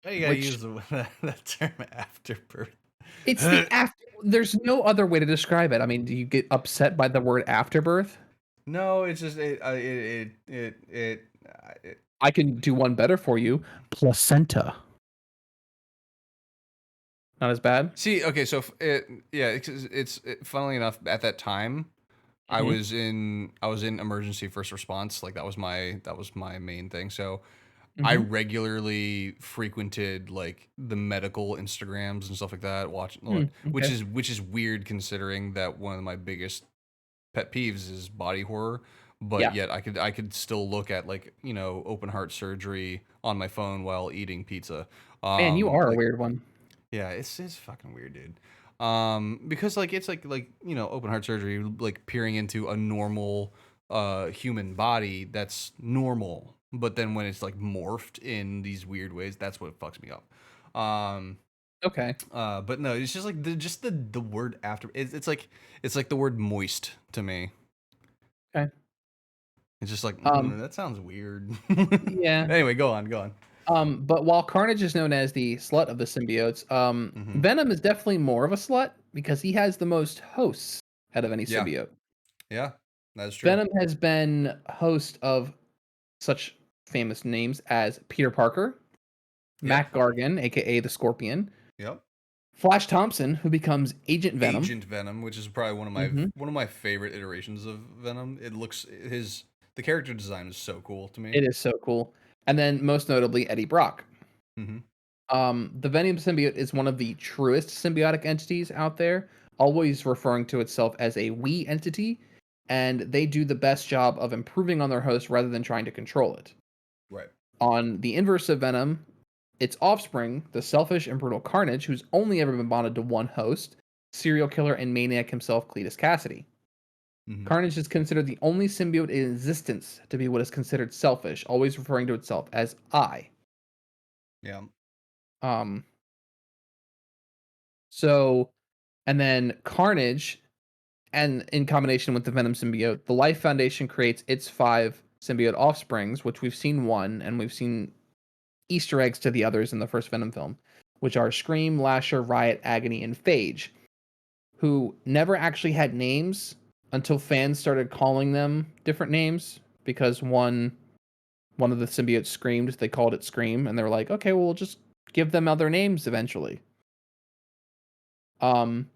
Why you gotta Which use that term afterbirth? it's the after. There's no other way to describe it. I mean, do you get upset by the word afterbirth? No, it's just it I can do one better for you. Placenta. Not as bad. see, okay, so yeah, funnily enough, at that time, Hmm. I was in emergency first response. Like that was my main thing. So I Hmm. regularly frequented like the medical Instagrams and stuff like that, watching, Okay. which is weird considering that one of my biggest pet peeves is body horror. but Yeah. yet I could still look at, like, open heart surgery on my phone while eating pizza. Man, you are a Like, weird one. yeah, it's fucking weird, dude. Because like it's like open heart surgery, like peering into a normal human body that's normal, but then when it's like morphed in these weird ways, that's what fucks me up. Um, Okay. but no, it's just like the word after it's like the word moist to me. Okay. It's just like Um, that sounds weird. yeah. Anyway, go on, go on. But while Carnage is known as the slut of the symbiotes, Hmm. Venom is definitely more of a slut because he has the most hosts out of any Yeah, symbiote. yeah, that's true. Venom has been host of such famous names as Peter Parker, Yep, Mac Gargan, aka the Scorpion, yep. Flash Thompson, who becomes Agent Venom. Agent Venom, which is probably one of my Hmm. one of my favorite iterations of Venom. It looks his the character design is so cool to me. It is so cool. And then most notably Eddie Brock. Hmm. The Venom symbiote is one of the truest symbiotic entities out there, always referring to itself as a we entity, and they do the best job of improving on their host rather than trying to control it. Right. On the inverse of Venom, its offspring, the selfish and brutal Carnage, who's only ever been bonded to one host, serial killer and maniac himself, Cletus Cassidy. Hmm. Carnage is considered the only symbiote in existence to be what is considered selfish, always referring to itself as I. Yeah. Um, so, and then Carnage, and in combination with the Venom symbiote, the Life Foundation creates its 5 symbiote offsprings, which we've seen one, and we've seen Easter eggs to the others in the first Venom film, which are Scream, Lasher, Riot, Agony, and Phage, who never actually had names until fans started calling them different names because one of the symbiotes screamed, they called it Scream, and they were like, okay, well, we'll just give them other names eventually. Um,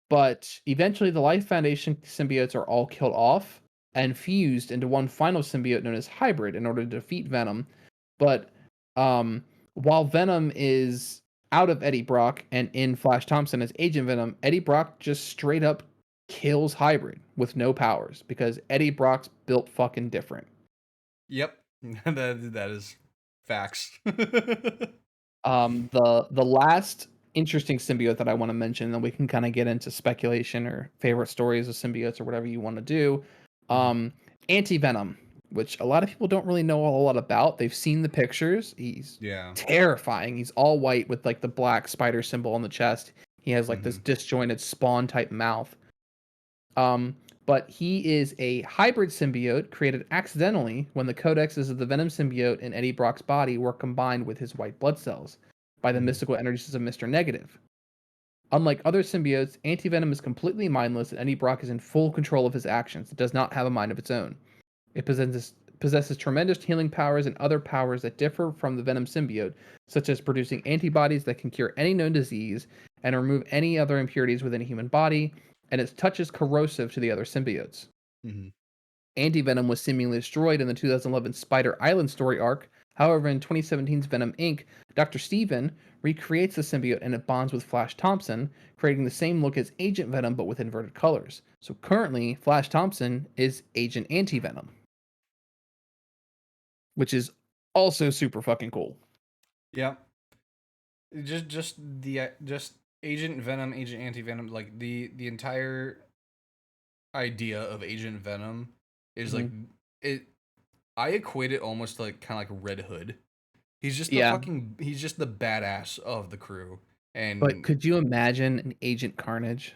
but eventually, the Life Foundation symbiotes are all killed off and fused into one final symbiote known as Hybrid in order to defeat Venom. But um, while Venom is out of Eddie Brock and in Flash Thompson as Agent Venom, Eddie Brock just straight up kills Hybrid with no powers because Eddie Brock's built fucking different. Yep. That is facts. The last interesting symbiote that I want to mention, then we can kind of get into speculation or favorite stories of symbiotes or whatever you want to do. Mhm. Um, Anti-Venom, which a lot of people don't really know a whole lot about. They've seen the pictures. He's Yeah. terrifying. He's all white with like the black spider symbol on the chest. He has like this Hmm. disjointed spawn type mouth. Um, but he is a hybrid symbiote created accidentally when the codexes of the Venom symbiote in Eddie Brock's body were combined with his white blood cells by the Hmm. mystical energies of Mr. Negative. Unlike other symbiotes, Anti-Venom is completely mindless and Eddie Brock is in full control of his actions. It does not have a mind of its own. It possesses tremendous healing powers and other powers that differ from the Venom symbiote, such as producing antibodies that can cure any known disease and remove any other impurities within a human body, and its touch is corrosive to the other symbiotes. Hmm. Anti-Venom was seemingly destroyed in the 2011 Spider Island story arc. However, in 2017's Venom Inc., Dr. Steven recreates the symbiote and it bonds with Flash Thompson, creating the same look as Agent Venom but with inverted colors. So currently, Flash Thompson is Agent Anti-Venom, which is also super fucking cool. Yeah. Just Agent Venom, Agent Anti Venom, like the entire idea of Agent Venom is like Mhm. it. I equate it almost to like kind of like Red Hood. Yeah, He's just the badass of the crew. but And could you imagine an Agent Carnage?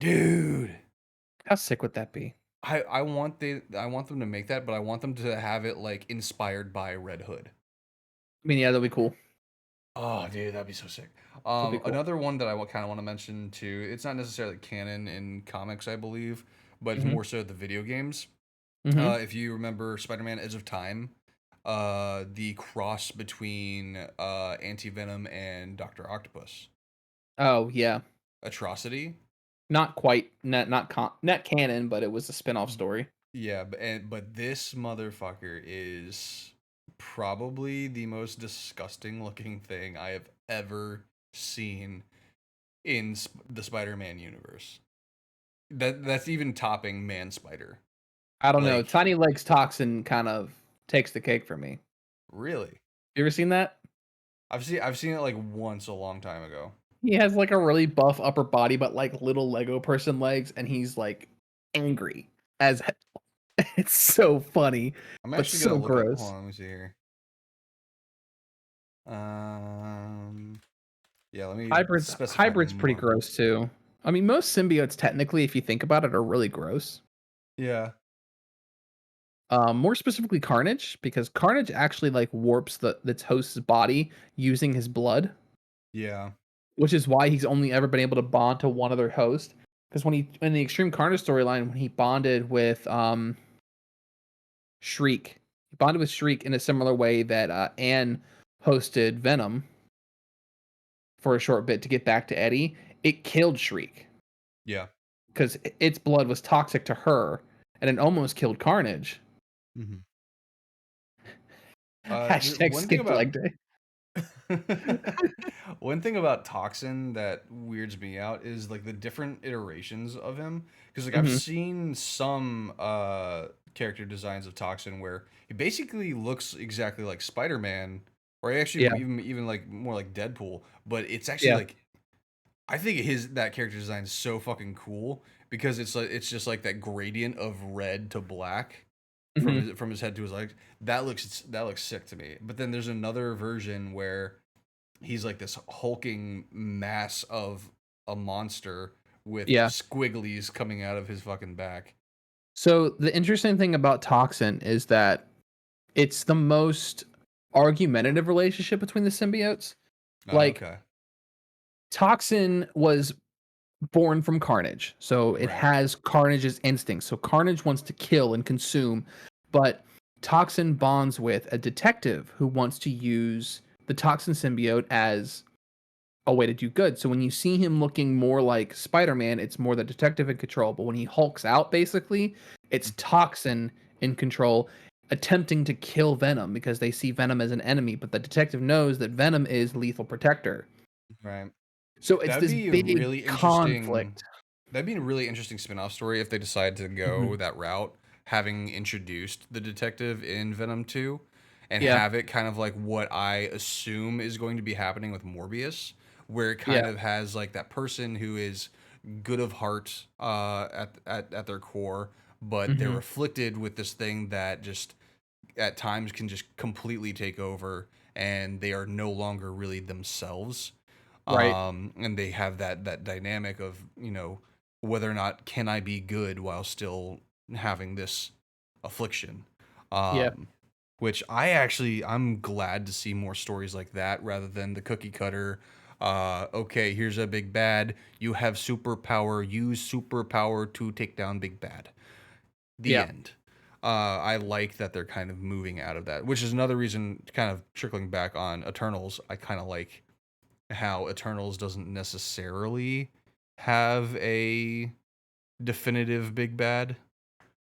dude, How sick would that be? I want them to make that, but I want them to have it like inspired by Red Hood. I mean, yeah, that'd be cool. Oh, dude, that'd be so sick. That'd be cool. Another one that I kind of want to mention too. It's not necessarily canon in comics, I believe, but it's Hmm. more so the video games. Hmm. If you remember Spider-Man: Edge of Time, the cross between Anti-Venom and Doctor Octopus, Oh yeah, Atrocity. not quite, not canon, but it was a spin-off story. Yeah, but this motherfucker is probably the most disgusting looking thing I have ever seen in the Spider-Man universe. That's even topping Man Spider. I don't know. Like, Tiny Legs Toxin kind of takes the cake for me. really? You ever seen that? I've seen it like once a long time ago. He has like a really buff upper body, but like little Lego person legs, and he's like angry as it's so funny, I'm but actually gonna so look up. Hold gross. on, let me see here. Um, yeah, let me specify Hybrid's pretty month. gross too. I mean, most symbiotes technically, if you think about it, are really gross. Yeah, More specifically, Carnage, because Carnage actually like warps its host's body using his blood, yeah, which is why he's only ever been able to bond to one other host. Because when he in the Extreme Carnage storyline, when he bonded with Shriek, he bonded with Shriek in a similar way that Anne hosted Venom for a short bit to get back to Eddie. It killed Shriek yeah. because its blood was toxic to her, and it almost killed Carnage. Hmm. Hashtag One thing skip about leg day. one thing about Toxin that weirds me out is like the different iterations of him. Because like I've Hmm. seen some character designs of Toxin where he basically looks exactly like Spider-Man, or Yeah, actually even like more like Deadpool. But it's actually yeah. like I think that character design is so fucking cool because it's just like that gradient of red to black Hmm. from his head to his legs. That looks sick to me. But then there's another version where he's like this hulking mass of a monster with Yeah. squigglies coming out of his fucking back. So the interesting thing about Toxin is that it's the most argumentative relationship between the symbiotes. Like Okay. Toxin was born from Carnage, so it Right. has Carnage's instincts. So Carnage wants to kill and consume, but Toxin bonds with a detective who wants to use the Toxin symbiote as a way to do good. So when you see him looking more like Spider-Man, it's more the detective in control. But when he hulks out, basically, it's Toxin in control, attempting to kill Venom because they see Venom as an enemy. But the detective knows that Venom is lethal protector. Right. So it's That'd this be a big really interesting. conflict. That'd be a really interesting spin-off story if they decide to go Mhm. that route, having introduced the detective in Venom 2 and Yeah, have it kind of like what I assume is going to be happening with Morbius, where it kind yeah, of has like that person who is good of heart at their core, but they're hmm, afflicted with this thing that just at times can just completely take over and they are no longer really themselves. right, And they have that dynamic of, whether or not can I be good while still having this affliction. yeah, um which I'm glad to see more stories like that rather than the cookie cutter. Okay, here's a big bad, you have superpower, use superpower to take down big bad, the yeah. end. I like that they're kind of moving out of that, which is another reason, kind of trickling back on Eternals. I kind of like how Eternals doesn't necessarily have a definitive big bad.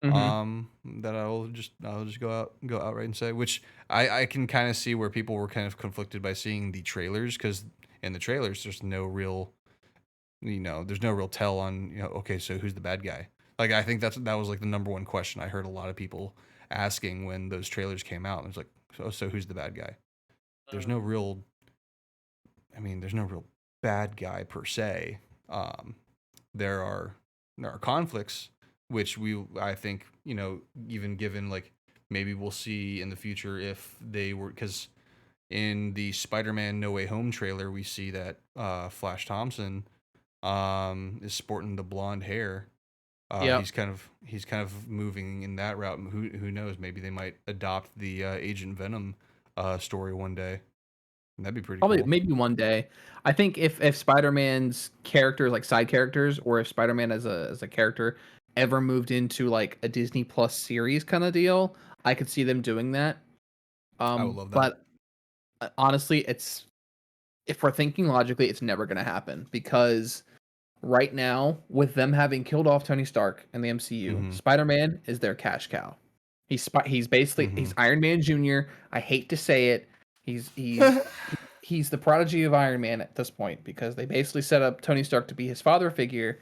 Hmm. That I'll just go outright and say, which I can kind of see where people were kind of conflicted by seeing the trailers, because in the trailers there's no real, there's no real tell on, okay, so who's the bad guy. Like, I think that was like the number one question I heard a lot of people asking when those trailers came out. It was like, so who's the bad guy? There's no real, there's no real bad guy per se. Um, there are conflicts, which I think, even given like, maybe we'll see in the future if they were, because in the Spider-Man No Way Home trailer we see that Flash Thompson is sporting the blonde hair. Yeah. He's kind of moving in that route. Who knows? Maybe they might adopt the Agent Venom story one day. That'd be pretty Probably cool. maybe one day. I think if Spider-Man's characters, like side characters, or if Spider-Man as a character ever moved into like a Disney Plus series kind of deal, I could see them doing that. I would love that. But honestly, it's if we're thinking logically, it's never going to happen because right now, with them having killed off Tony Stark in the MCU, Mm-hmm. Spider-Man is their cash cow. He's basically Mm-hmm. he's Iron Man Jr. I hate to say it. He's the prodigy of Iron Man at this point because they basically set up Tony Stark to be his father figure,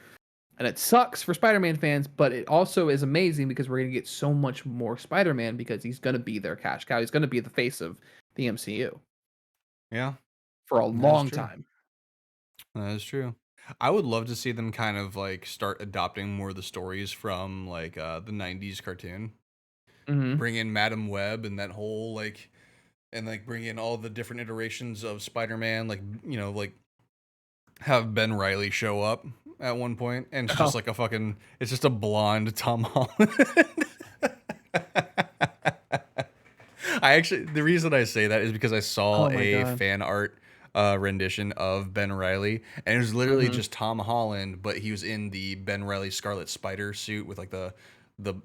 And it sucks for Spider-Man fans, but it also is amazing because we're going to get so much more Spider-Man because he's going to be their cash cow. He's going to be the face of the MCU Yeah, for a that is long true. time. That is true. I would love to see them kind of like start adopting more of the stories from like the '90s cartoon. Hmm. Bring in Madam Web and that whole like, and like bring in all the different iterations of Spider-Man. Like like have Ben Riley show up at one point, and it's just Oh, like it's just a blonde Tom Holland. The reason I say that is because I saw oh my a God. fan art rendition of Ben Riley, and it was literally Hmm. just Tom Holland, but he was in the Ben Riley Scarlet Spider suit with like the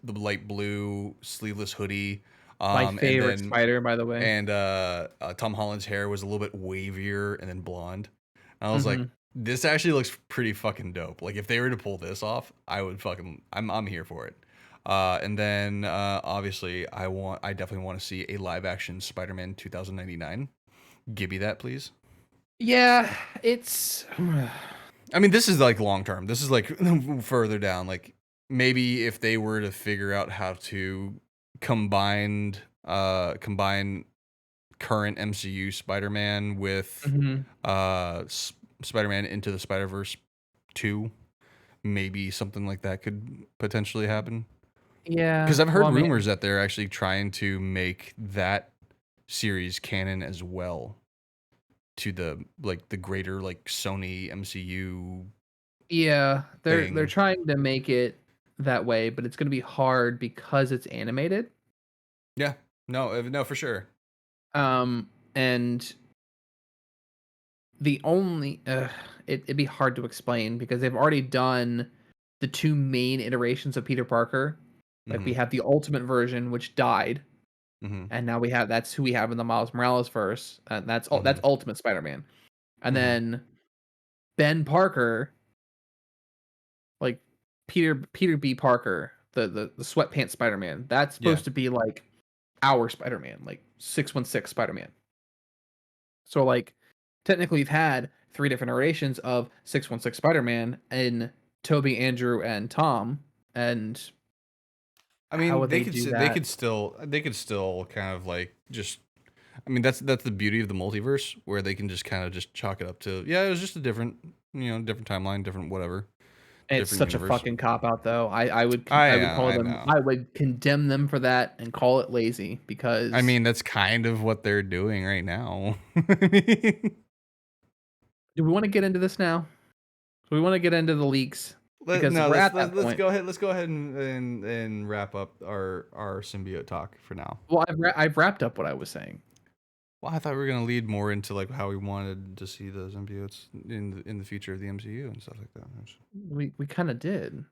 light blue sleeveless hoodie, My and favorite then spider, by the way. Tom Holland's hair was a little bit wavier and then blonde. And I was like, Hmm. this actually looks pretty fucking dope. Like if they were to pull this off, I'm here for it. And then obviously I definitely want to see a live action Spider-Man 2099. Give me that, please. Yeah, it's. I mean, this is like long term. This is like further down. Like maybe if they were to figure out how to combine current MCU Spider-Man with Mhm. uh Spider-Man into the Spider-Verse 2, maybe something like that could potentially happen. Yeah, Because I've well, heard I mean, rumors that they're actually trying to make that series canon as well to the greater like Sony MCU yeah, they're thing. trying to make it that way, but it's gonna be hard because it's animated. Yeah. No, no, for sure. And the only it'd be hard to explain because they've already done the two main iterations of Peter Parker. Like we Mhm. have the ultimate version, which died, Mhm. and now that's who we have in the Miles Morales verse, and that's Mhm. Ultimate Spider-Man. And Mhm. then Ben Parker, like Peter B. Parker, the sweatpants Spider-Man, that's Yeah. supposed to be like our Spider-Man, like 616 Spider-Man. So like technically we've had three different iterations of 616 Spider-Man in Toby, Andrew, and Tom. And I how mean, would they do they that? could still kind of like just I mean, that's the beauty of the multiverse where they can just kind of just chalk it up to yeah, it was just a different, different timeline, different whatever, It's different such a universe. fucking cop out though. I would call I them know. I would condemn them for that and call it lazy I because mean, that's kind of what they're doing right now. I mean, do we want to get into this now? Do we want to get into the leaks? Because no, we're at that let's point. go ahead. Let's go ahead and wrap up our symbiote talk for now. Well, I've wrapped up what I was saying. Well, I thought we were gonna lead more into like how we wanted to see the symbiotes in the future of the MCU and stuff like that. We kind of did.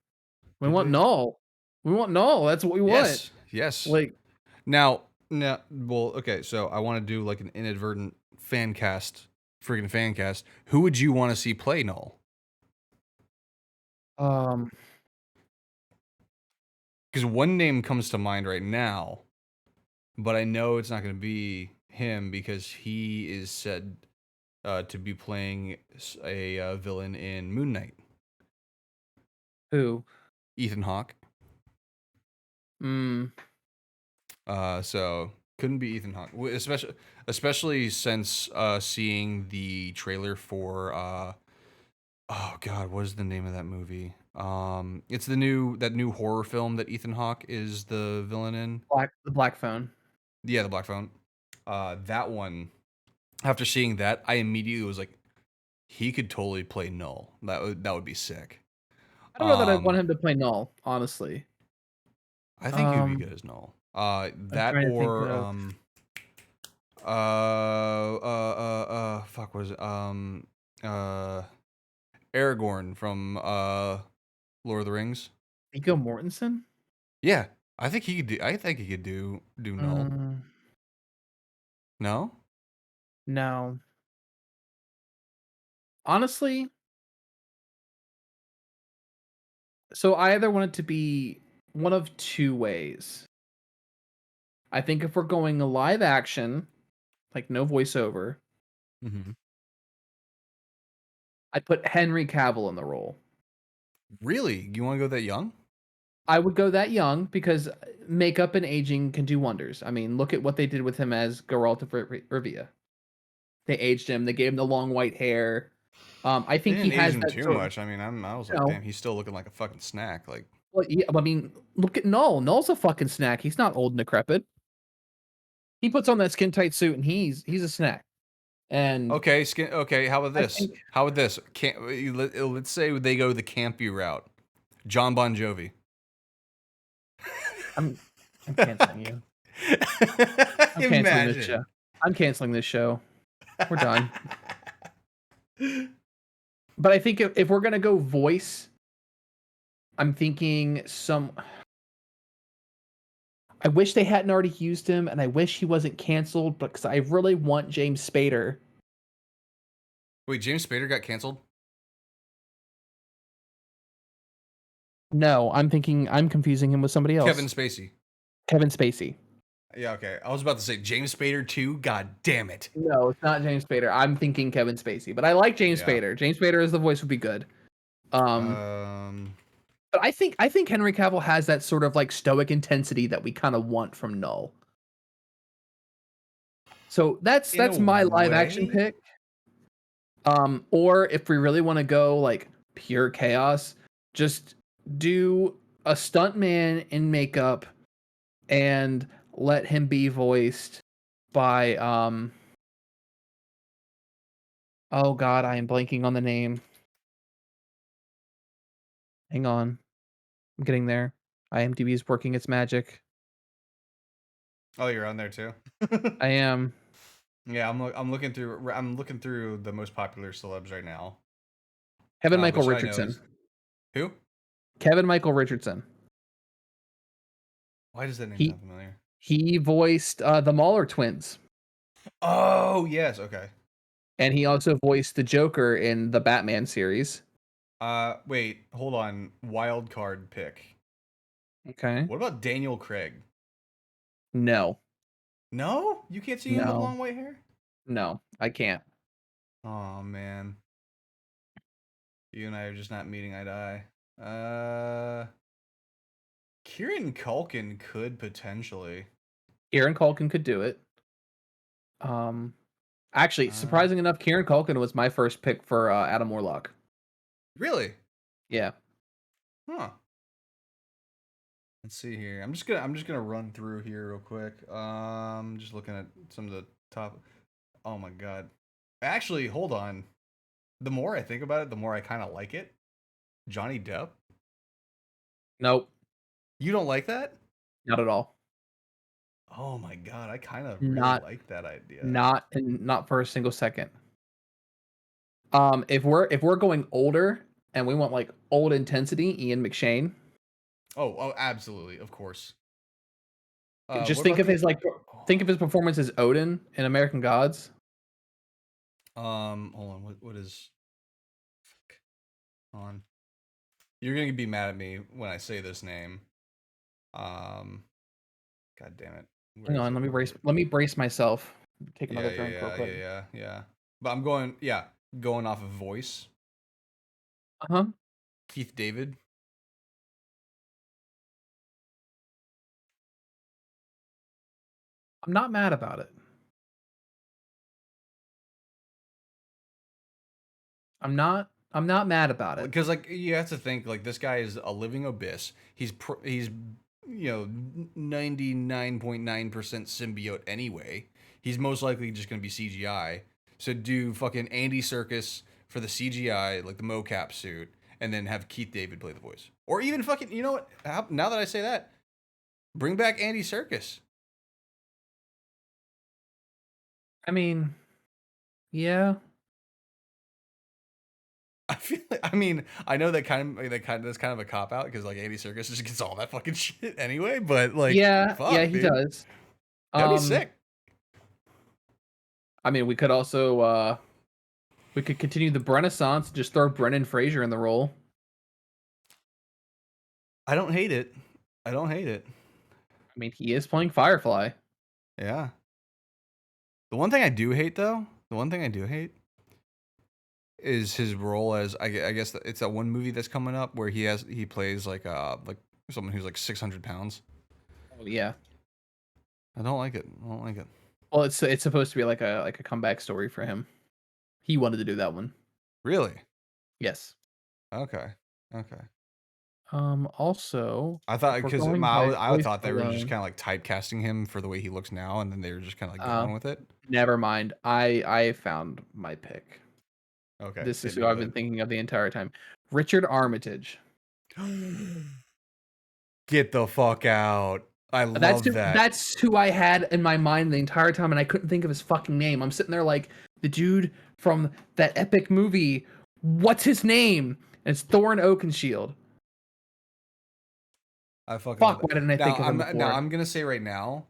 We Did want we? null. We want null. That's what we want. Yes, yes. Like, Well, okay. So I want to do like an inadvertent freaking fan cast. Who would you want to see play Null? um, Because one name comes to mind right now, but I know it's not going to be him because he is said to be playing a villain in Moon Knight. who? Ethan Hawke. Mm, So couldn't be Ethan Hawke, especially since seeing the trailer for oh god, what is the name of that movie? It's that new horror film that Ethan Hawke is the villain in. the black phone. Yeah, the Black Phone. That one. After seeing that, I immediately was like, he could totally play Null. That would be sick. I don't know that I want Um, him to play null, honestly. I think he would be Um, good as Null. I'm That trying to think or of fuck, what is it? Uh, Aragorn from Lord of the Rings. Viggo Mortensen. Yeah, I think he could do. I think he could do Null. Um, No. no, honestly. So I either want it to be one of two ways. I think if we're going a live action, like no voiceover, Mm-hmm. I'd put Henry Cavill in the role. Really? You want to go that young? I would go that young because makeup and aging can do wonders. I mean, look at what they did with him as Geralt of Rivia. They aged him. They gave him the long white hair. I They think he didn't age has him that too sort of, much. I mean, I was you like, know. damn, he's still looking like a fucking snack. Like, Well, yeah, I mean, look at Null. Null's a fucking snack. He's not old and decrepit. He puts on that skin tight suit and he's a snack. And okay, skin. Okay, how about I this? think How about this? Let's say they go the campy route. John Bon Jovi. I'm I'm canceling you. I'm canceling this Imagine. show. I'm canceling this show. We're done. But I think if we're gonna go voice, I'm thinking some. I wish they hadn't already used him, and I wish he wasn't canceled, because I really want James Spader. Wait, James Spader got canceled? No, I'm confusing him with somebody Kevin else. Spacey. Kevin Spacey. Yeah, okay. I was about to say James Spader too. God damn it. No, it's not James Spader. I'm thinking Kevin Spacey, but I like James Yeah. Spader. James Spader as the voice would be good. Um, Um. but I think Henry Cavill has that sort of like stoic intensity that we kind of want from Null. So that's In a my live action way. pick. Or if we really want to go like pure chaos, just do a stuntman in makeup and let him be voiced by oh god, I am blanking on the name. Hang on. I'm getting there. IMDb is working its magic. Oh, you're on there too. I am. Yeah, I'm looking through the most popular celebs right now. Kevin Michael Which I know Richardson. is who? Kevin Michael Richardson. Why does that name He sound familiar? he voiced the Mauler twins, Oh yes, okay. and he also voiced the Joker in the Batman series. Wait, hold on. Wild card pick. Okay. What about Daniel Craig? No. No, you can't see him with No. long white hair. No, I can't. Oh man, you and I are just not meeting eye to eye. Kieran Culkin could potentially. Kieran Culkin could do it. Um, actually, Uh, surprising enough, Kieran Culkin was my first pick for Adam Warlock. really? Yeah. Huh. Let's see here. I'm just gonna run through here real quick. Just looking at some of the top. Oh my god. Actually, hold on. The more I think about it, the more I kind of like it. Johnny Depp. Nope. You don't like that? Not at all. Oh my god, I kind of really Not like that idea. not for a single second. If we're going older and we want like old intensity, Ian McShane. Oh, absolutely, of course. Just What about the? think of his performance as Odin in American Gods. Hold on. What is? Hold on. You're gonna be mad at me when I say this name. Um, God damn it. Where Hang is on, it? Where is it? let me brace myself. Take Yeah, another yeah, drink real yeah, quick. yeah, yeah, yeah. But I'm going, yeah, going off of voice. Uh-huh. Keith David. I'm not mad about it. I'm not mad about it. Because like you have to think like this guy is a living abyss. He's 99.9% symbiote anyway. He's most likely just gonna be CGI. So do fucking Andy Serkis for the CGI, like the mocap suit, and then have Keith David play the voice. Or even fucking, you know what? Now that I say that, bring back Andy Serkis. I mean, yeah. I feel like, I mean, I know that's kind of a cop out because like Andy Serkis just gets all that fucking shit anyway, but like Yeah, yeah, fuck, he dude. does. That'd be Um, sick. I mean, we could also we could continue the Renaissance and just throw Brendan Fraser in the role. I don't hate it. I don't hate it. I mean, he is playing Firefly. Yeah. The one thing I do hate though, the one thing I do hate is his role as I guess it's that one movie that's coming up where he plays like someone who's like 600 pounds. Oh yeah. I don't like it. I don't like it. Well, it's supposed to be like a comeback story for him. He wanted to do that one. Really? Yes. Okay. Okay. Also, I thought if we're because going by I voice thought they were just alone, kind of like typecasting him for the way he looks now, and then they were just kind of like uh, going with it. never mind. I found my pick. Okay, This is hit who me I've with been thinking of the entire time. Richard Armitage. it. Get the fuck out! I That's love who that. that's who I had in my mind the entire time, and I couldn't think of his fucking name. I'm sitting there like the dude from that epic movie. What's his name? And it's Thorin Oakenshield. I fucking love Fuck, that. why didn't I think of him Now before? I'm gonna say right now,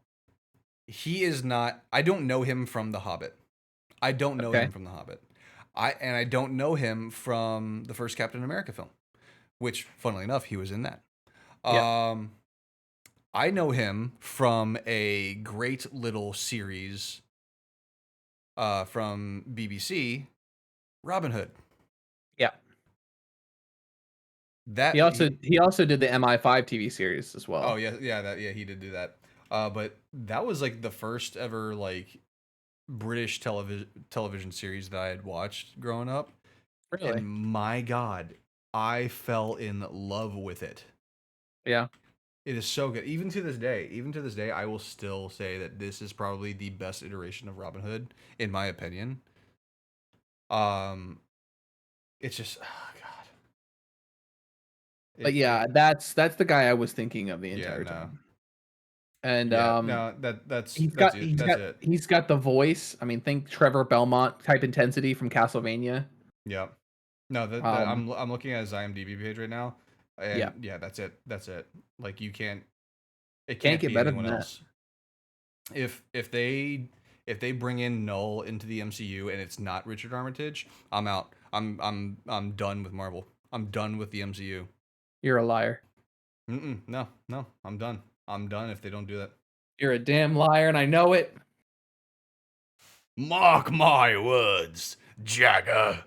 he is not. I don't know him from The Hobbit. I don't know him Okay. from The Hobbit. I don't know him from the first Captain America film, which, funnily enough, he was in that. Yeah. Um, I know him from a great little series from BBC, Robin Hood. Yeah. That he, He also did the MI5 TV series as oh well. yeah, he did do that. But that was like the first ever like British television series that I had watched growing up, and Really? my God, I fell in love with it. Yeah. It is so good. Even to this day, I will still say that this is probably the best iteration of Robin Hood, in my opinion. Um, it's just, oh God. But yeah, It that's the guy I was thinking of the yeah, entire no. time. And Yeah, no, that's it. That's it. he's got the voice. I mean, think Trevor Belmont type intensity from Castlevania. Yeah. No, that Um, I'm looking at his IMDb page right now, yeah, and yeah, that's it. That's it. Like you can't it can't can't get be better anyone than that. else. If they bring in Null into the MCU and it's not Richard Armitage, I'm out. I'm done with Marvel. I'm done with the MCU. You're a liar. No, no, I'm done. I'm done if they don't do that. You're a damn liar, and I know it. Mark my words, Jagger.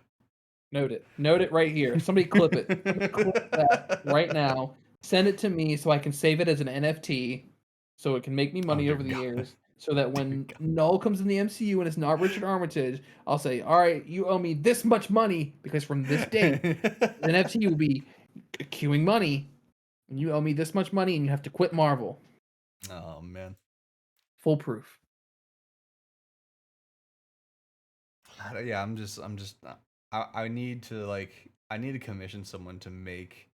Note it. Note it right here. Somebody clip it. Somebody clip that right now. Send it to me so I can save it as an NFT, so it can make me Oh money dear over the God. years. So that Dear when God. Null comes in the MCU and it's not Richard Armitage, I'll say, "All right, you owe me this much money because from this date, the NFT will be queuing money, and you owe me this much money, and you have to quit Marvel. Oh man. Full proof." Yeah, I'm just I need to I need to commission someone to make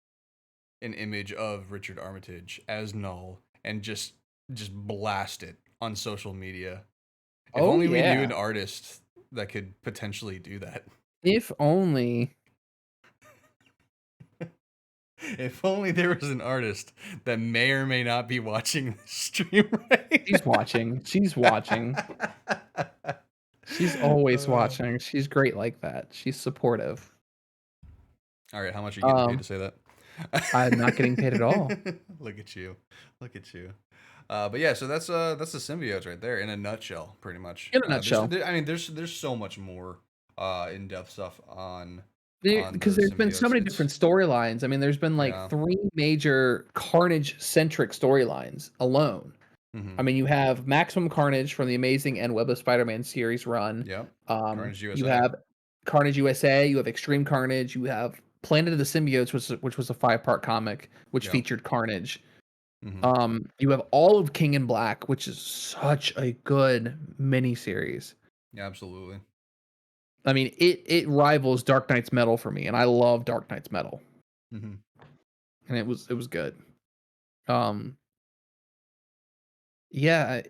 an image of Richard Armitage as Null and just blast it on social media. If Oh only we knew yeah. an artist that could potentially do that. If only. If only there was an artist that may or may not be watching this stream right She's watching. She's watching. now. She's always Uh, watching. She's great like that. She's supportive. all right, how much are you getting paid Um, to say that? I'm not getting paid at all. Look at you. Look at you. But yeah, so that's the symbiotes right there in a nutshell, pretty much. In a nutshell, I mean, there's so much more in depth stuff on because the there's been so symbiotes. many It's different storylines. I mean, there's been like yeah. three major Carnage-centric storylines alone. Mm-hmm. I mean, you have Maximum Carnage from the Amazing and Web of Spider-Man series run. Yep. Carnage You USA. have Carnage USA. You have Extreme Carnage. You have Planet of the Symbiotes, which was a 5-part comic which Yep. featured Carnage. Mm-hmm. You have all of King in Black, which is such a good miniseries. Yeah, absolutely. I mean, it rivals Dark Knight's Metal for me, and I love Dark Knight's Metal, Mm-hmm. and it was good. Um, yeah,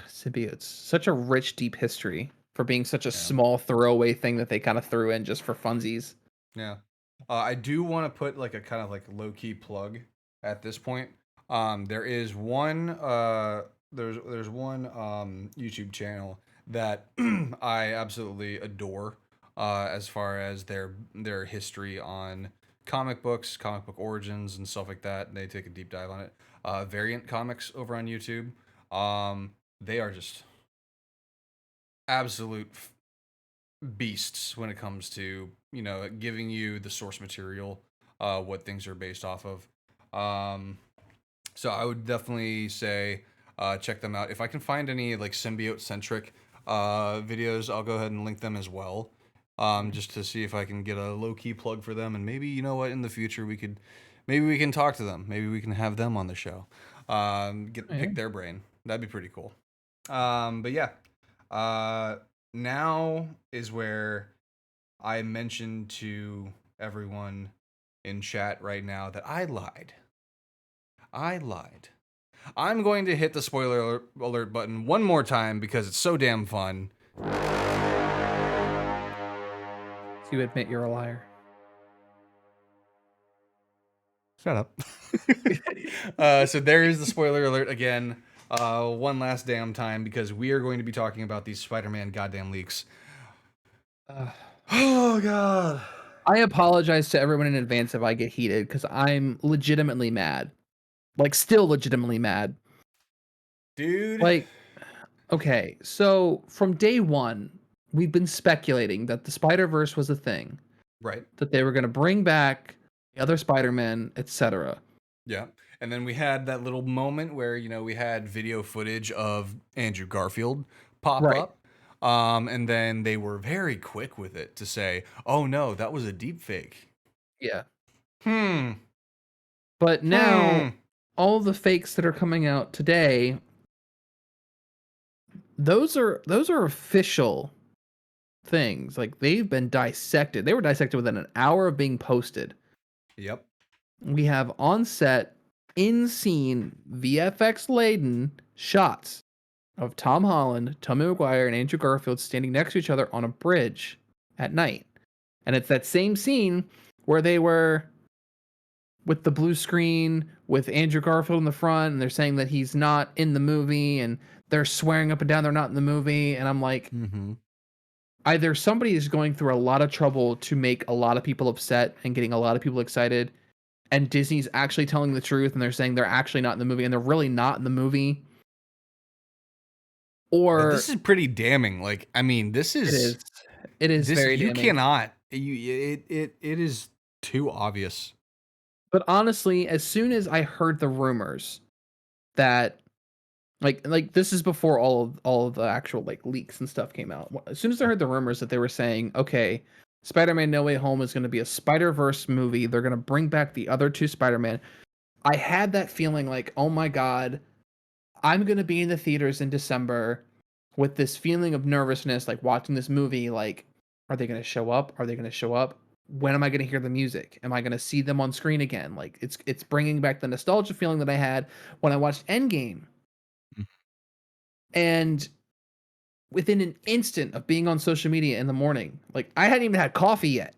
Symbiotes, such a rich, deep history for being such a Yeah. small throwaway thing that they kind of threw in just for funsies. Yeah. I do want to put like a kind of like low key plug at this point. There is one there's one YouTube channel that I absolutely adore as far as their history on comic books, comic book origins and stuff like that. They take a deep dive on it. Variant Comics over on YouTube. They are just absolute beasts when it comes to, giving you the source material, what things are based off of. So I would definitely say check them out. If I can find any like symbiote centric videos, I'll go ahead and link them as well. Just to see if I can get a low key plug for them, and maybe in the future maybe we can talk to them. Maybe we can have them on the show. Pick their brain. That'd be pretty cool. But yeah, now is where I mentioned to everyone in chat right now that I lied. I'm going to hit the spoiler alert button one more time because it's so damn fun. So you admit you're a liar. Shut up. So there is the spoiler alert again. One last damn time because we are going to be talking about these Spider-Man goddamn leaks. Oh god. I apologize to everyone in advance if I get heated because I'm legitimately mad. Like, still legitimately mad. Dude. Like, okay, so from day one, we've been speculating that the Spider-Verse was a thing. Right. That they were going to bring back the other Spider-Man, etc. Yeah. And then we had that little moment where, we had video footage of Andrew Garfield pop up. And then they were very quick with it to say, oh no, that was a deep fake. Yeah. But now, all the fakes that are coming out today, those are official things. Like, they've been dissected. They were dissected within an hour of being posted. Yep. We have on set, in scene, VFX laden shots of Tom Holland, Tobey Maguire, and Andrew Garfield standing next to each other on a bridge at night. And it's that same scene where they were with the blue screen with Andrew Garfield in the front, and they're saying that he's not in the movie, and they're swearing up and down they're not in the movie. And I'm like, either somebody is going through a lot of trouble to make a lot of people upset and getting a lot of people excited, and Disney's actually telling the truth, and they're saying they're actually not in the movie, and they're really not in the movie. Or this is pretty damning. Like, I mean, this is it is very you damning. cannot it is too obvious. But honestly, as soon as I heard the rumors that like this is before all of the actual like leaks and stuff came out. As soon as I heard the rumors that they were saying, okay, Spider-Man No Way Home is going to be a Spider-Verse movie. They're going to bring back the other two Spider-Man. I had that feeling like, oh my God, I'm going to be in the theaters in December with this feeling of nervousness, like watching this movie. Like, are they going to show up? Are they going to show up? When am I going to hear the music? Am I going to see them on screen again? Like, it's bringing back the nostalgia feeling that I had when I watched Endgame. And within an instant of being on social media in the morning, like, I hadn't even had coffee yet,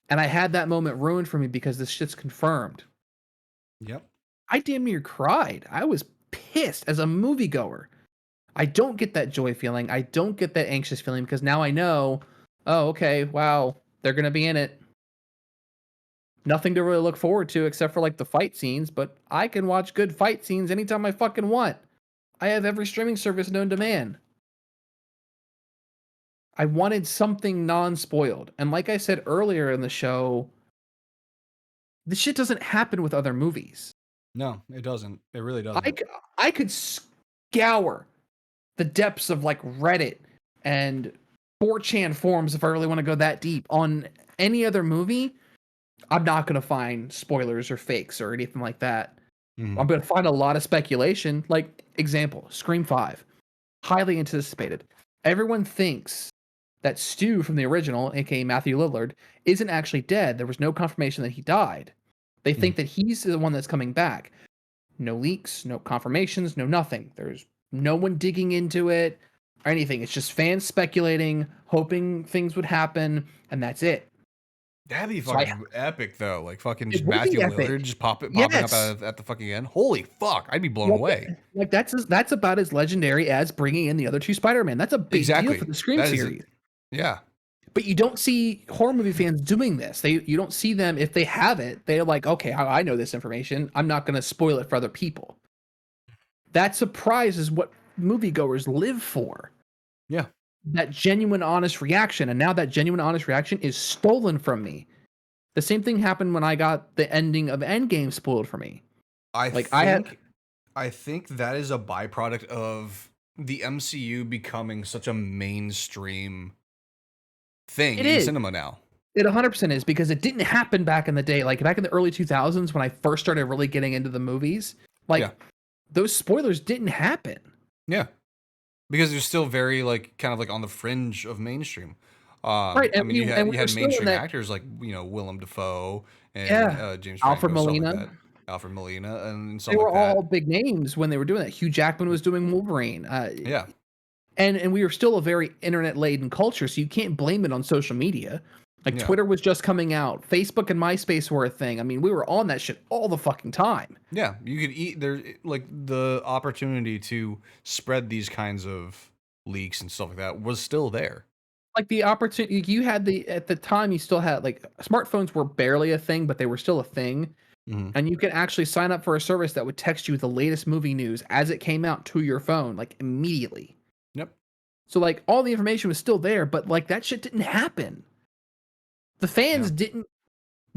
and I had that moment ruined for me because this shit's confirmed. Yep. I damn near cried. I was pissed as a moviegoer. I don't get that joy feeling. I don't get that anxious feeling because now I know, oh, okay, wow, they're going to be in it. Nothing to really look forward to except for like the fight scenes, but I can watch good fight scenes anytime I fucking want. I have every streaming service known to man. I wanted something non-spoiled. And like I said earlier in the show, this shit doesn't happen with other movies. No, it doesn't. It really doesn't. I could scour the depths of like Reddit and 4chan forums if I really want to go that deep on any other movie. I'm not going to find spoilers or fakes or anything like that. I'm going to find a lot of speculation. Like, example, Scream 5. Highly anticipated. Everyone thinks that Stu from the original, aka Matthew Lillard, isn't actually dead. There was no confirmation that he died. They think that he's the one that's coming back. No leaks, no confirmations, no nothing. There's no one digging into it or anything. It's just fans speculating, hoping things would happen, and that's it. That'd be fucking epic, though. Like, fucking just It would be Matthew epic. Lillard just popping Yes. up at the fucking end. Holy fuck, I'd be blown away. Like, that's about as legendary as bringing in the other two Spider-Man. That's a big deal for the Scream series. Yeah. But you don't see horror movie fans doing this. You don't see them, if they have it, they're like, okay, I know this information. I'm not going to spoil it for other people. That surprise is what moviegoers live for. Yeah. that genuine, honest reaction, and now that genuine, honest reaction is stolen from me. The same thing happened when I got the ending of Endgame spoiled for me. I Like I had, think I think that is a byproduct of the MCU becoming such a mainstream thing it in is. cinema now. It 100% is because it didn't happen back in the day. Like back in the early 2000s when I first started really getting into the movies, Yeah. like those spoilers didn't happen. Yeah. Because they're still very like kind of like on the fringe of mainstream. Right. I And mean, we and we you were had still in mainstream that, actors like Willem Dafoe and yeah. James Alfred Franco, stuff like Molina. that, Alfred Molina, and They stuff were like that. all big names when they were doing that. Hugh Jackman was doing Wolverine. Yeah, And we were still a very internet laden culture, so you can't blame it on social media. Like yeah, Twitter was just coming out, Facebook and MySpace were a thing. I mean, we were on that shit all the fucking time. yeah. You could eat there, like the opportunity to spread these kinds of leaks and stuff like that was still there. Like the opportunity you had the at the time you still had like smartphones were barely a thing, but they were still a thing. Hmm. And you could actually sign up for a service that would text you the latest movie news as it came out to your phone, like immediately. Yep. So like all the information was still there, but like that shit didn't happen. The Yeah. fans didn't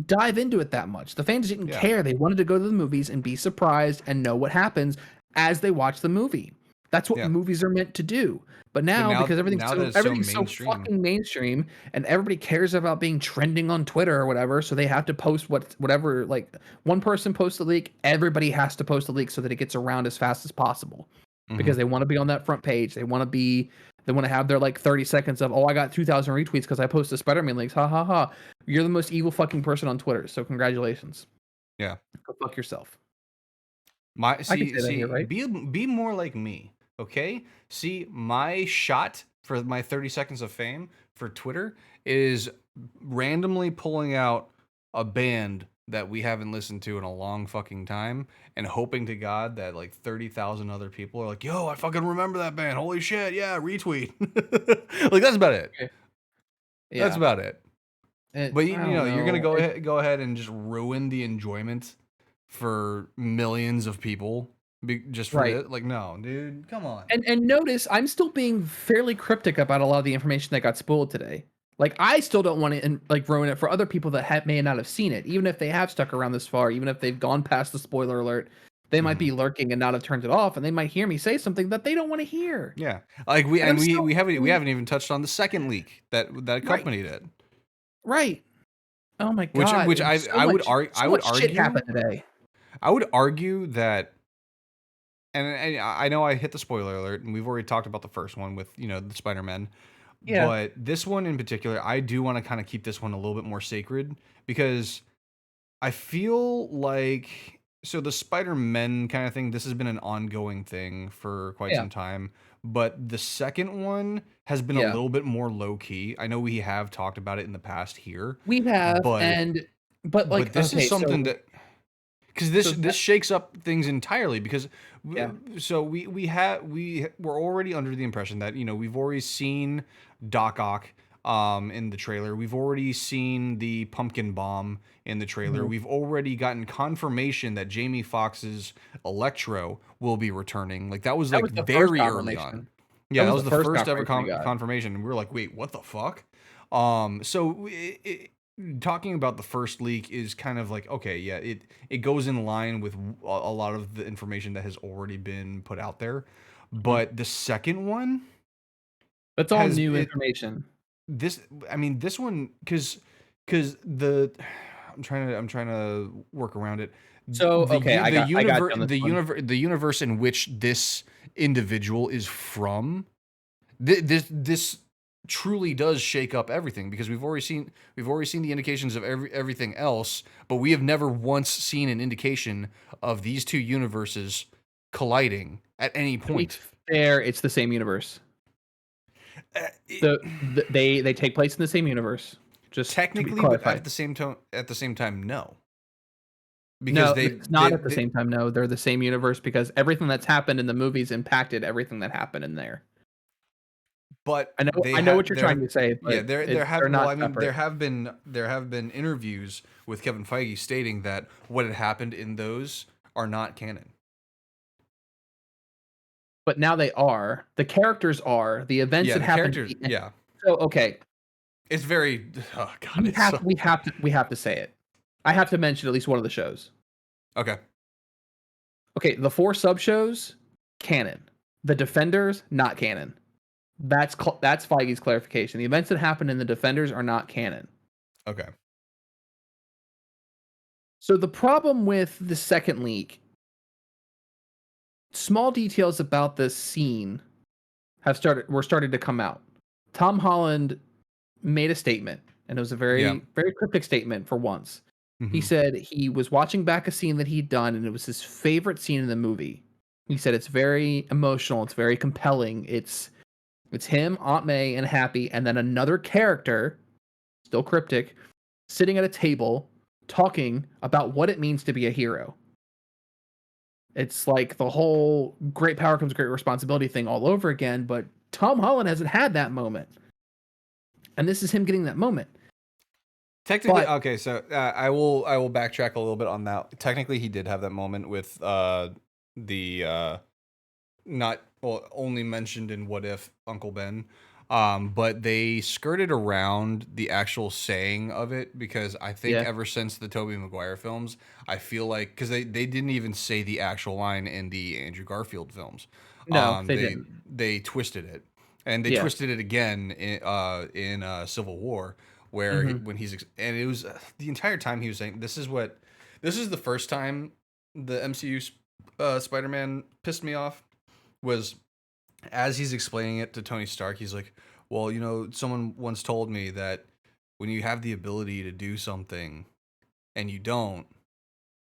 dive into it that much. The fans didn't Yeah. care. They wanted to go to the movies and be surprised and know what happens as they watch the movie. That's what Yeah. movies are meant to do. But But now, because now that it's so everything's so mainstream, fucking mainstream, and everybody cares about being trending on Twitter or whatever, so they have to post whatever. Like one person posts a leak, everybody has to post a leak so that it gets around as fast as possible, hmm because they want to be on that front page. They want to have their like 30 seconds of, oh, I got 2,000 retweets because I posted Spider-Man links. Ha ha ha. You're the most evil fucking person on Twitter. So congratulations. yeah. Go fuck yourself. My I can say that here, see right? be more like me, okay? See, my shot for my 30 seconds of fame for Twitter is randomly pulling out a band that we haven't listened to in a long fucking time and hoping to God that like 30,000 other people are like, "Yo, I fucking remember that band. Holy shit. Yeah, retweet." Like that's about it. Okay. That's Yeah. about it. But I you don't know, you're gonna know. go ahead and just ruin the enjoyment for millions of people just for Right. it. Like, no, dude, come on. And notice I'm still being fairly cryptic about a lot of the information that got spoiled today. Like I still don't want to like ruin it for other people that may not have seen it, even if they have stuck around this far, even if they've gone past the spoiler alert. They might Hmm. be lurking and not have turned it off, and they might hear me say something that they don't want to hear. Yeah, like we And I'm and still we haven't even touched on the second leak that right, accompanied it, right. Oh my god, which and I so would much shit argue happened today. that. And I know I hit the spoiler alert, and we've already talked about the first one with the Spider-Man, Yeah, but this one in particular, I do want to kind of keep this one a little bit more sacred because I feel like so the Spider-Man kind of thing, this has been an ongoing thing for quite yeah, some time, but the second one has been a yeah. little bit more low key. I know we have talked about it in the past here, We have, but but like this is okay, something that because so this that shakes up things entirely because yeah, so we're already under the impression that we've already seen Doc Ock in the trailer. We've already seen the pumpkin bomb in the trailer. mhm. We've already gotten confirmation that Jamie Foxx's Electro will be returning. Like that was That like was the first very early on. confirmation. That Yeah, that was was the the first first ever confirmation we got. confirmation, and we were like, wait, what the fuck? So talking about the first leak is kind of like okay, yeah, it goes in line with a lot of the information that has already been put out there, Mhm. but the second one That's all has new it information. this I mean this one because the I'm trying to work around it. So, okay, I got you on this one. The universe in which this individual is from, this truly does shake up everything because we've already seen the indications of everything else, but we have never once seen an indication of these two universes colliding at any To be point. fair, it's the same universe. Uh, it- They take place in the same universe. Just to be Technically, but clarified. at the same time, no, because No, it's not at the same time, no, they're the same universe because everything that's happened in the movies impacted everything that happened in there. but I know what you're trying to say, yeah, but they're well, not I mean, separate. there have been interviews with Kevin Feige stating that what had happened in those are not canon. but now they are. The characters are. The events Yeah, that the happened characters. at the end. Yeah, So, okay, it's very. Oh god, it's so. we have to say it. I have to mention at least one of the shows. Okay. Okay, the 4 sub shows, canon. The Defenders, not canon. That's Feige's clarification. The events that happened in the Defenders are not canon. Okay. So the problem with the second leak, small details about this scene were starting to come out. Tom Holland made a statement, and it was a Yeah. very cryptic statement for once. He Mm-hmm. said he was watching back a scene that he'd done, and it was his favorite scene in the movie. He said it's very emotional, it's very compelling. It's him, Aunt May, and Happy, and then another character, still cryptic, sitting at a table talking about what it means to be a hero. It's like the whole great power comes great responsibility thing all over again, but Tom Holland hasn't had that moment. And this is him getting that moment. Technically, But okay, so I will backtrack a little bit on that. Technically, he did have that moment with the not well only mentioned in What If Uncle Ben, but they skirted around the actual saying of it because I think yeah, ever since the Tobey Maguire films, I feel like because they didn't even say the actual line in the Andrew Garfield films, no, they they didn't. they twisted it, and they Yeah. twisted it again in Civil War where Hmm. when and it was the entire time he was saying this is the first time the MCU Spider-Man pissed me off was as he's explaining it to Tony Stark, he's like, "Well, you know, someone once told me that when you have the ability to do something and you don't,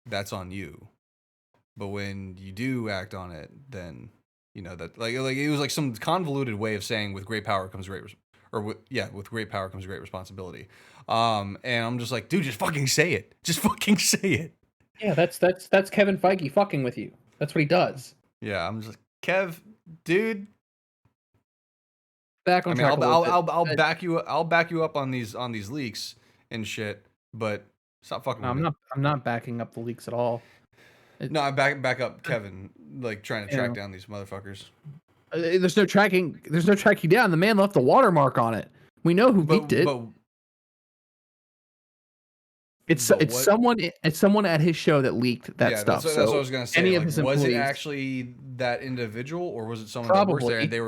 that's on you. But when you do act on it, then you know that like it was like some convoluted way of saying with great power comes with great power comes great responsibility. And I'm just like, dude, just fucking say it. Just fucking say it. Yeah, that's Kevin Feige fucking with you. That's what he does. Yeah, I'm just like, Kev, dude, Back I on mean, track a little bit. I'll back you. I'll back you up on these leaks and shit. But stop fucking No, with me. I'm not backing up the leaks at all. It, No, I back up Kevin, like trying to you track know, down these motherfuckers. there's no tracking. There's no tracking down. The man left a watermark on it. We know who leaked it. But what? It's someone at his show that leaked that Yeah, stuff. that's what I So was gonna say. any of Like, his was it employees, actually that individual, or was it someone that works there and probably they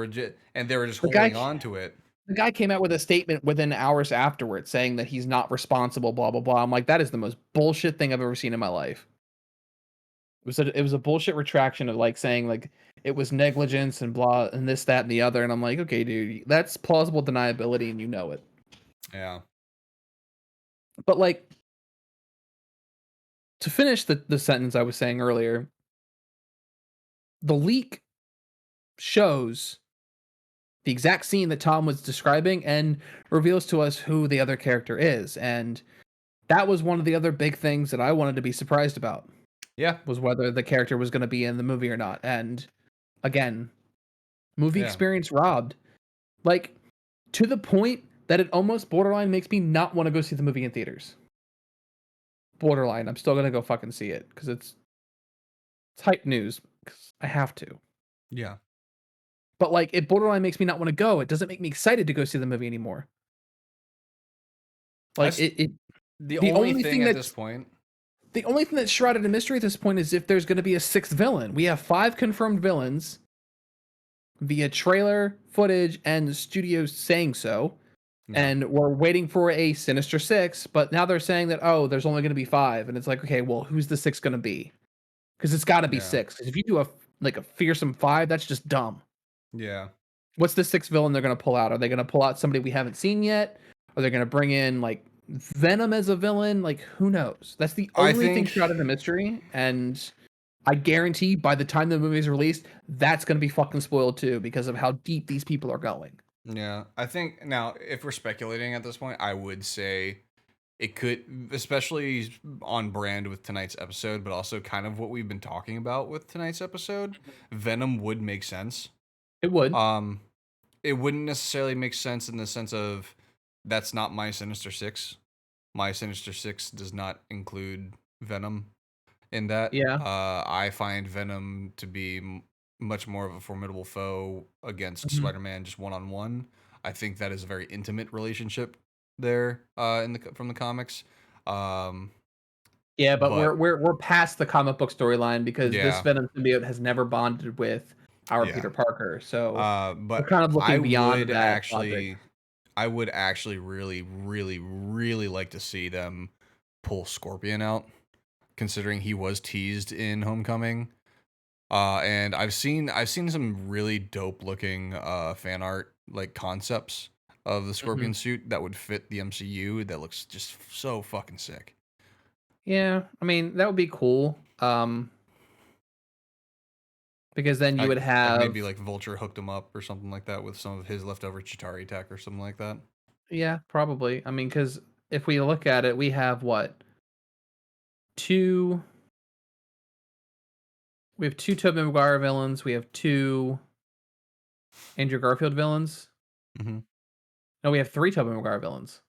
were just the guy. holding on to it? The guy came out with a statement within hours afterwards saying that he's not responsible. Blah blah blah. I'm like, that is the most bullshit thing I've ever seen in my life. It was a bullshit retraction of like saying like it was negligence and blah and this that and the other. And I'm like, okay, dude, that's plausible deniability and you know it. Yeah. But like to finish the sentence I was saying earlier, the leak shows the exact scene that Tom was describing and reveals to us who the other character is. And that was one of the other big things that I wanted to be surprised about Yeah. was whether the character was going to be in the movie or not. And again, movie Yeah. experience robbed. Like to the point that it almost borderline makes me not want to go see the movie in theaters. Borderline. I'm still going to go fucking see it because it's hype news because I have to. Yeah. But like it borderline makes me not want to go. It doesn't make me excited to go see the movie anymore. Like That's the the only only thing thing at this that's point. the only thing that's shrouded in mystery at this point is if there's going to be a 6th villain. We have 5 confirmed villains via trailer footage and the studio saying so. Yeah. And we're waiting for a Sinister 6, but now they're saying that oh, there's only going to be 5 and it's like, okay, well, who's the 6 going to be? Cuz it's got to be Yeah. 6. Cuz if you do a fearsome 5, that's just dumb. Yeah. What's the 6th villain they're going to pull out? Are they going to pull out somebody we haven't seen yet? Are they going to bring in like Venom as a villain? Like who knows? That's the I only thing think shrouded in mystery, and I guarantee by the time the movie is released, that's going to be fucking spoiled too because of how deep these people are going. Yeah, I think now if we're speculating at this point, I would say it could, especially on brand with tonight's episode, but also kind of what we've been talking about with tonight's episode. Venom would make sense. It would. Um, it wouldn't necessarily make sense in the sense of that's not my Sinister Six. My Sinister Six does not include Venom in that. Yeah. I find Venom to be much more of a formidable foe against Mhm. Spider-Man just one-on-one. I think that is a very intimate relationship there from the comics. Um, Yeah, but but we're past the comic book storyline because this yeah, Venom symbiote has never bonded with our yeah. Peter Parker. So we're But kind of looking beyond that logic. I would actually really, really, really like to see them pull Scorpion out, considering he was teased in Homecoming. And I've seen some really dope looking fan art like concepts of the Mhm. Scorpion suit that would fit the MCU that looks just so fucking sick. Yeah, I mean, that would be cool. Because then you would Like have maybe like Vulture hooked him up or something like that with some of his leftover Chitauri tech or something like that. yeah, probably. I mean, because if we look at it, we have what? Two we have 2 Tobey Maguire villains, we have 2 Andrew Garfield villains. Hmm. No, we have 3 Tobey Maguire villains.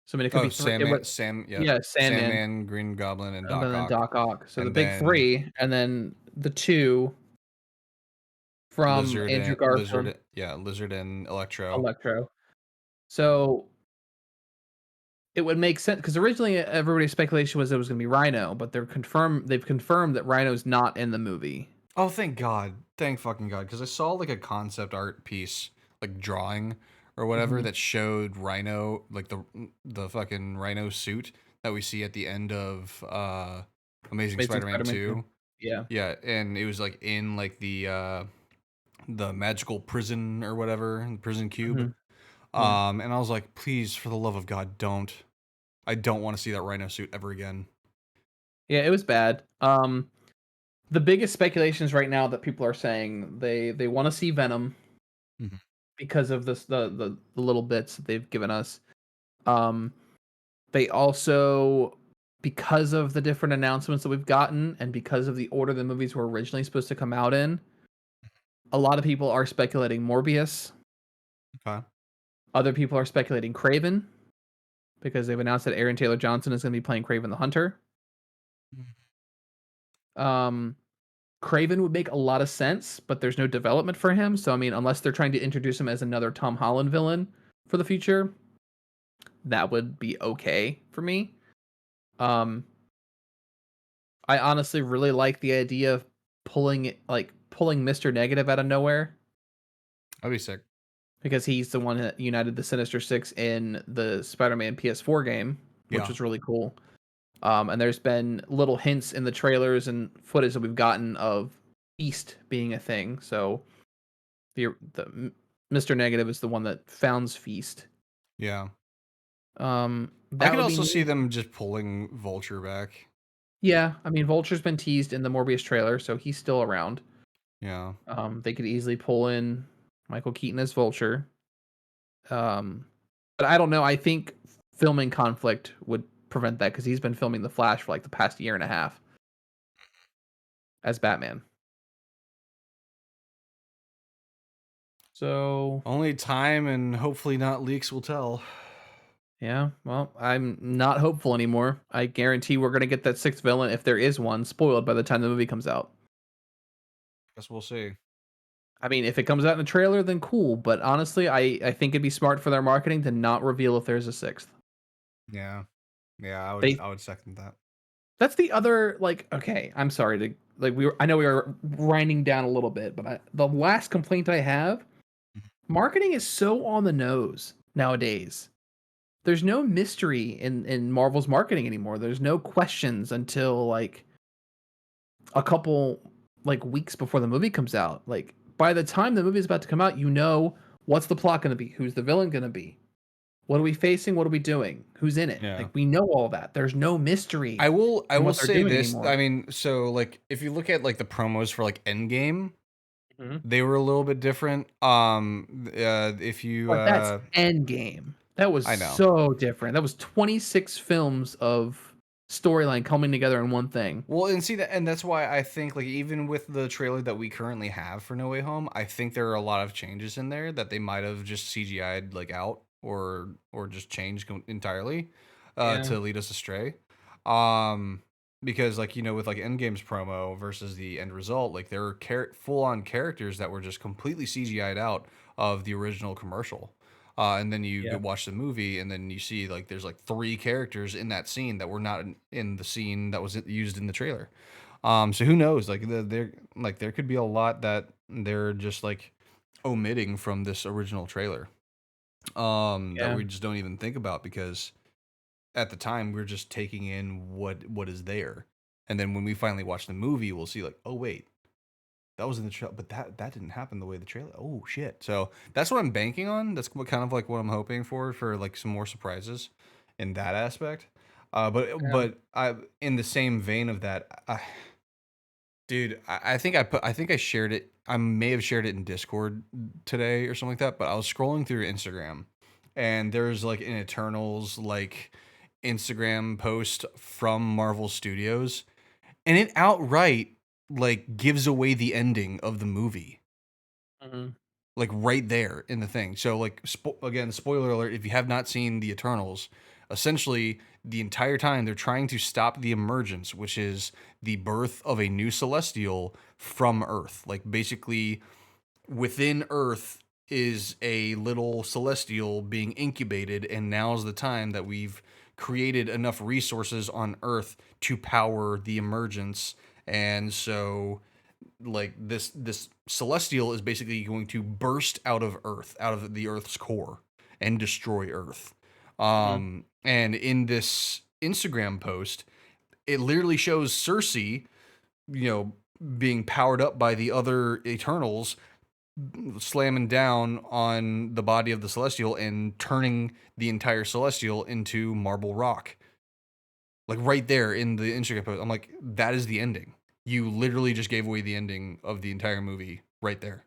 So, I mean, it could Oh, be 3 it would Yeah, yeah, Sandman, Sandman, Green Goblin, and and Doc then Ock, Doc Ock. So the and big then 3, and then the 2 from Andrew Garfield, Lizard and Electro. Electro. So it would make sense because originally everybody's speculation was it was gonna be Rhino, but they've confirmed that Rhino's not in the movie. Oh, thank God. Thank fucking God. Because I saw like a concept art piece, like drawing or whatever, Mhm. that showed Rhino, like the fucking Rhino suit that we see at the end of Amazing Amazing Spider-Man Spider-Man 2. 2. Yeah. Yeah, and it was like in like the magical prison or whatever, the prison cube. Mhm. Yeah. And I was like, please, for the love of God, don't. I don't want to see that Rhino suit ever again. Yeah, it was bad. The biggest speculations right now that people are saying they wanna see Venom Mhm. because of this the little bits that they've given us. Um, they also because of the different announcements that we've gotten and because of the order the movies were originally supposed to come out in, a lot of people are speculating Morbius. Okay. Other people are speculating Craven because they've announced that Aaron Taylor Johnson is going to be playing Craven the Hunter. Um, Craven would make a lot of sense, but there's no development for him. So I mean, unless they're trying to introduce him as another Tom Holland villain for the future, that would be okay for me. Um, I honestly really like the idea of pulling Mr. Negative out of nowhere That'd be sick. because he's the one that united the Sinister Six in the Spider-Man PS4 game, which Yeah. was really cool. And there's been little hints in the trailers and footage that we've gotten of Feast being a thing. So Mr. Negative is the one that founds Feast. Yeah. I That could would be also see neat. them just pulling Vulture back. Yeah, I mean Vulture's been teased in the Morbius trailer, so he's still around. Yeah. They could easily pull in Michael Keaton as Vulture. Um, but I don't know. I think filming conflict would prevent that because he's been filming The Flash for like the past year and a half as Batman. So Only time and hopefully not leaks will tell. yeah, well, I'm not hopeful anymore. I guarantee we're gonna get that sixth villain, if there is one, spoiled by the time the movie comes out. Guess we'll see. I mean, if it comes out in a trailer, then cool. But honestly, I think it'd be smart for their marketing to not reveal if there's a sixth. Yeah. Yeah, They I would second that. That's the other like. Okay, I'm sorry to like we were. I know we were grinding down a little bit, but the last complaint I have, marketing is so on the nose nowadays. There's no mystery in Marvel's marketing anymore. There's no questions until like a couple like weeks before the movie comes out. Like by the time the movie is about to come out, you know what's the plot going to be, who's the villain going to be, what are we facing, what are we doing, who's in it. Yeah. Like we know all that. There's no mystery I in will what they're say doing this. anymore. I mean, so like if you look at like the promos for like Endgame, Mhm. they were a little bit different. If you But that's Endgame. That was I know. so different. That was 26 films of storyline coming together in one thing. Well, and see that, and that's why I think like even with the trailer that we currently have for No Way Home, I think there are a lot of changes in there that they might have just CGI'd like out or just changed entirely Yeah. to lead us astray. Um because like with like Endgame's promo versus the end result, like there were full on characters that were just completely CGI'd out of the original commercial. And then you go Yeah. watch the movie, and then you see like there's like three characters in that scene that were not in the scene that was used in the trailer. So who knows? Like there like there could be a lot that they're just like omitting from this original trailer. That Yeah. we just don't even think about because at the time we're just taking in what is there. And then when we finally watch the movie, we'll see like, oh wait, that was in the trailer, but that didn't happen the way the trailer. Oh shit! So that's what I'm banking on. That's what kind of like what I'm hoping for like some more surprises in that aspect. Yeah. But I in the same vein of that, dude, I think I think I shared it. I may have shared it in Discord today or something like that. But I was scrolling through Instagram, and there's like an Eternals like Instagram post from Marvel Studios, and it outright like gives away the ending of the movie, Mhm. like right there in the thing. So like again, spoiler alert: if you have not seen the Eternals, essentially the entire time they're trying to stop the emergence, which is the birth of a new celestial from Earth. Like basically within Earth is a little celestial being incubated, and now's the time that we've created enough resources on Earth to power the emergence. And so like this celestial is basically going to burst out of Earth, out of the Earth's core, and destroy Earth. Mhm. And in this Instagram post, it literally shows Cersei, you know, being powered up by the other Eternals, slamming down on the body of the Celestial and turning the entire Celestial into marble rock. Like right there in the Instagram post. I'm like, that is the ending. You literally just gave away the ending of the entire movie right there.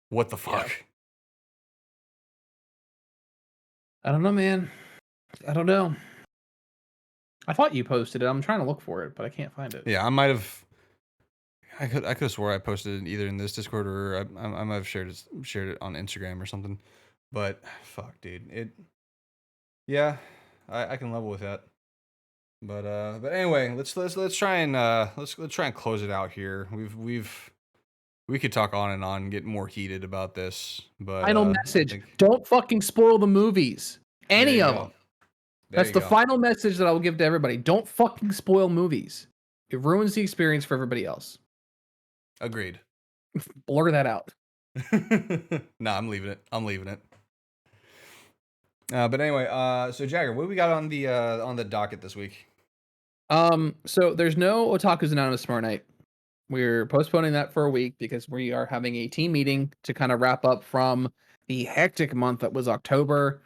What the Yeah. fuck? I don't know, man. I don't know. I thought you posted it. I'm trying to look for it, but I can't find it. Yeah, I might have. I could have swore I posted it either in this Discord or I might have shared it on Instagram or something. But fuck, dude. Yeah, I can level with that. But anyway, let's try and let's try and close it out here. We could talk on and on and get more heated about this, but Final I message. think Don't fucking spoil the movies. there Any you of go. them. There That's you the go. final message that I will give to everybody. Don't fucking spoil movies. It ruins the experience for everybody else. Agreed. Blur that out. Nah, I'm leaving it. I'm leaving it. But anyway, so Jagger, what do we got on the docket this week? So there's no Otaku's Anonymous tomorrow night. We're postponing that for a week because we are having a team meeting to kind of wrap up from the hectic month that was October.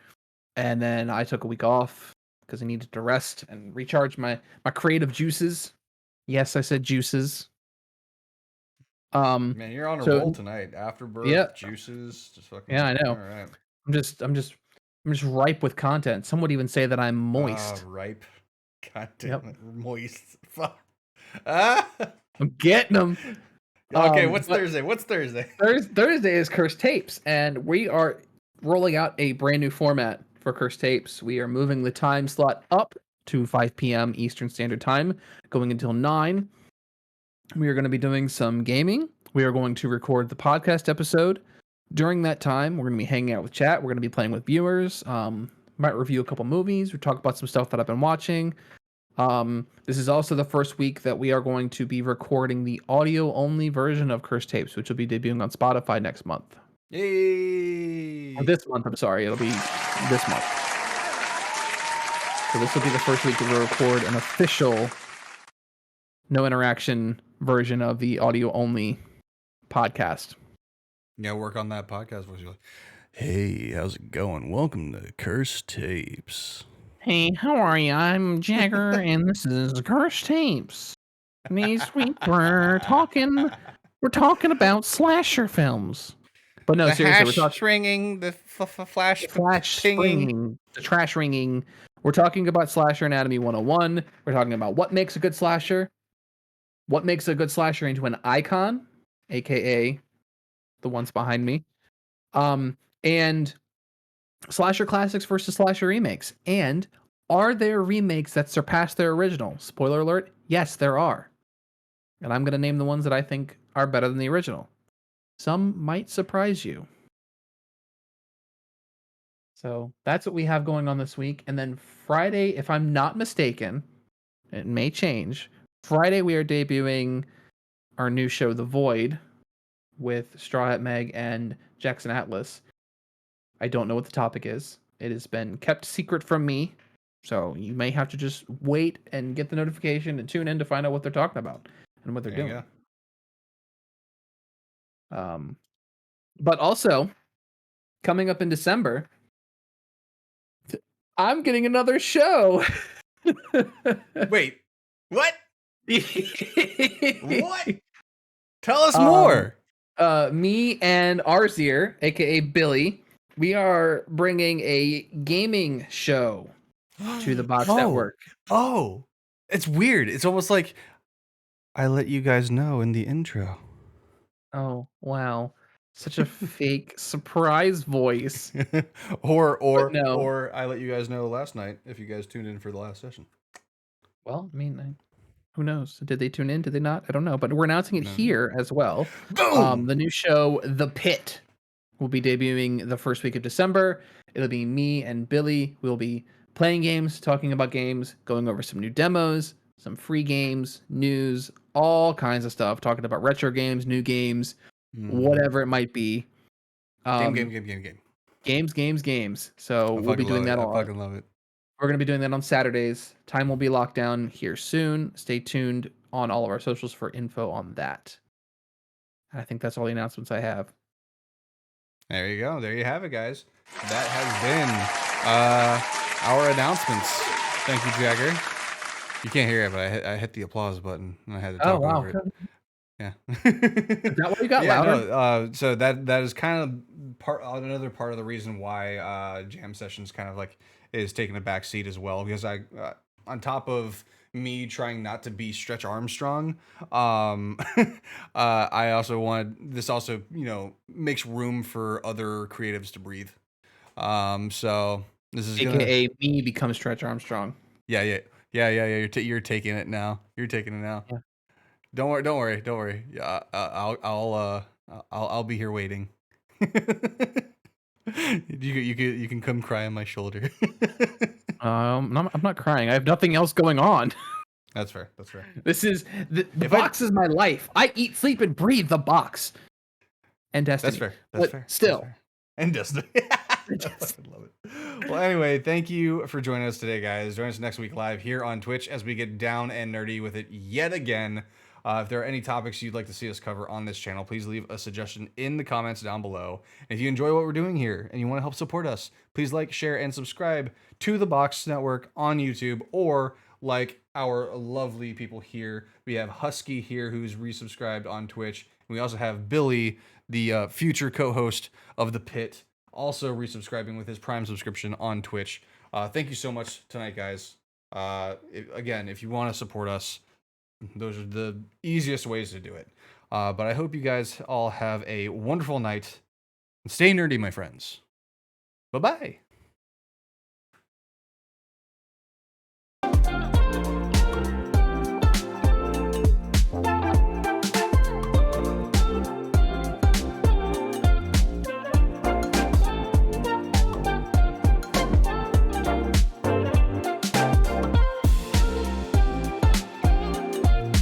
And then I took a week off because I needed to rest and recharge my creative juices. Yes, I said juices. Um, Man, you're on a so roll tonight. Afterbirth, yeah, juices, just yeah, fucking. I All know. right. I'm just ripe with content. Some would even say that I'm moist. Ripe. God damn Yep, it. Moist. Fuck. Ah. I'm getting them. Okay, what's But Thursday? What's Thursday? Thursday is Cursed Tapes, and we are rolling out a brand new format for Cursed Tapes. We are moving the time slot up to 5 p.m. Eastern Standard Time, going until 9. We are going to be doing some gaming. We are going to record the podcast episode. During that time, we're going to be hanging out with chat. We're going to be playing with viewers. Might review a couple movies. We talk about some stuff that I've been watching. This is also the first week that we are going to be recording the audio only version of Cursed Tapes, which will be debuting on Spotify next month. Or Yay! this month, I'm sorry. It'll be this month. So this will be the first week that we'll record an official, no interaction version of the audio only podcast. Yeah, work on that podcast. Was like, hey, how's it going? Welcome to Cursed Tapes. Hey, how are you? I'm Jagger, and this is Cursed Tapes. This week we're talking about slasher films. But no, The seriously, we're hash talking stringing, the flash the flash pinging. springing, the trash ringing. We're talking about Slasher Anatomy 101. We're talking about what makes a good slasher, what makes a good slasher into an icon, aka the ones behind me. And slasher classics versus slasher remakes. And Are there remakes that surpass their original? Spoiler alert, yes, there are. And I'm going to name the ones that I think are better than the original. Some might surprise you. So that's what we have going on this week. And then Friday, if I'm not mistaken, it may change. Friday, we are debuting our new show, The Void, with Straw Hat Meg and Jackson Atlas. I don't know what the topic is. It has been kept secret from me. So you may have to just wait and get the notification and tune in to find out what they're talking about and what they're doing. But also, coming up in December, I'm getting another show. Wait, what? What? Tell us more. Me and Arzier, aka Billy, we are bringing a gaming show to the Box Network. Oh, it's weird. It's almost like I let you guys know in the intro. Oh, wow. Such a fake surprise voice. or I let you guys know last night if you guys tuned in for the last session. Well, I mean, who knows? Did they tune in? Did they not? I don't know. But we're announcing it here as well. Boom! The new show, The Pit, will be debuting the first week of December. It'll be me and Billy. We'll be playing games, talking about games, going over some new demos, some free games, news, all kinds of stuff, talking about retro games, new games, whatever it might be. Games. So we'll be doing that all. I fucking love it. We're going to be doing that on Saturdays. Time will be locked down here soon. Stay tuned on all of our socials for info on that. I think that's all the announcements I have. There you go. There you have it, guys. That has been our announcements. Thank you, Jagger. You can't hear it, but I hit the applause button and I had to talk over it. Yeah. Is that why you got louder? No, so that is kind of another part of the reason why Jam Sessions kind of like is taking a back seat as well, because I on top of me trying not to be Stretch Armstrong, I also wanted this also, you know, makes room for other creatives to breathe. So this is AKA me become Stretch Armstrong. Yeah. You're taking it now. You're taking it now. Yeah. Don't worry. Yeah, I'll be here waiting. You can come cry on my shoulder. I'm not crying. I have nothing else going on. That's fair. This is the box is my life. I eat, sleep, and breathe the box. And Destiny. That's fair. Still. That's fair. And Destiny. I fucking love it. Well, anyway, thank you for joining us today, guys. Join us next week live here on Twitch as we get down and nerdy with it yet again. If there are any topics you'd like to see us cover on this channel, please leave a suggestion in the comments down below. And if you enjoy what we're doing here and you want to help support us, please like, share, and subscribe to the Box Network on YouTube, or like our lovely people here. We have Husky here, who's resubscribed on Twitch. And we also have Billy, the future co-host of The Pit, also resubscribing with his Prime subscription on Twitch. Thank you so much tonight, guys. Again, if you want to support us, those are the easiest ways to do it. But I hope you guys all have a wonderful night. And stay nerdy, my friends. Bye-bye.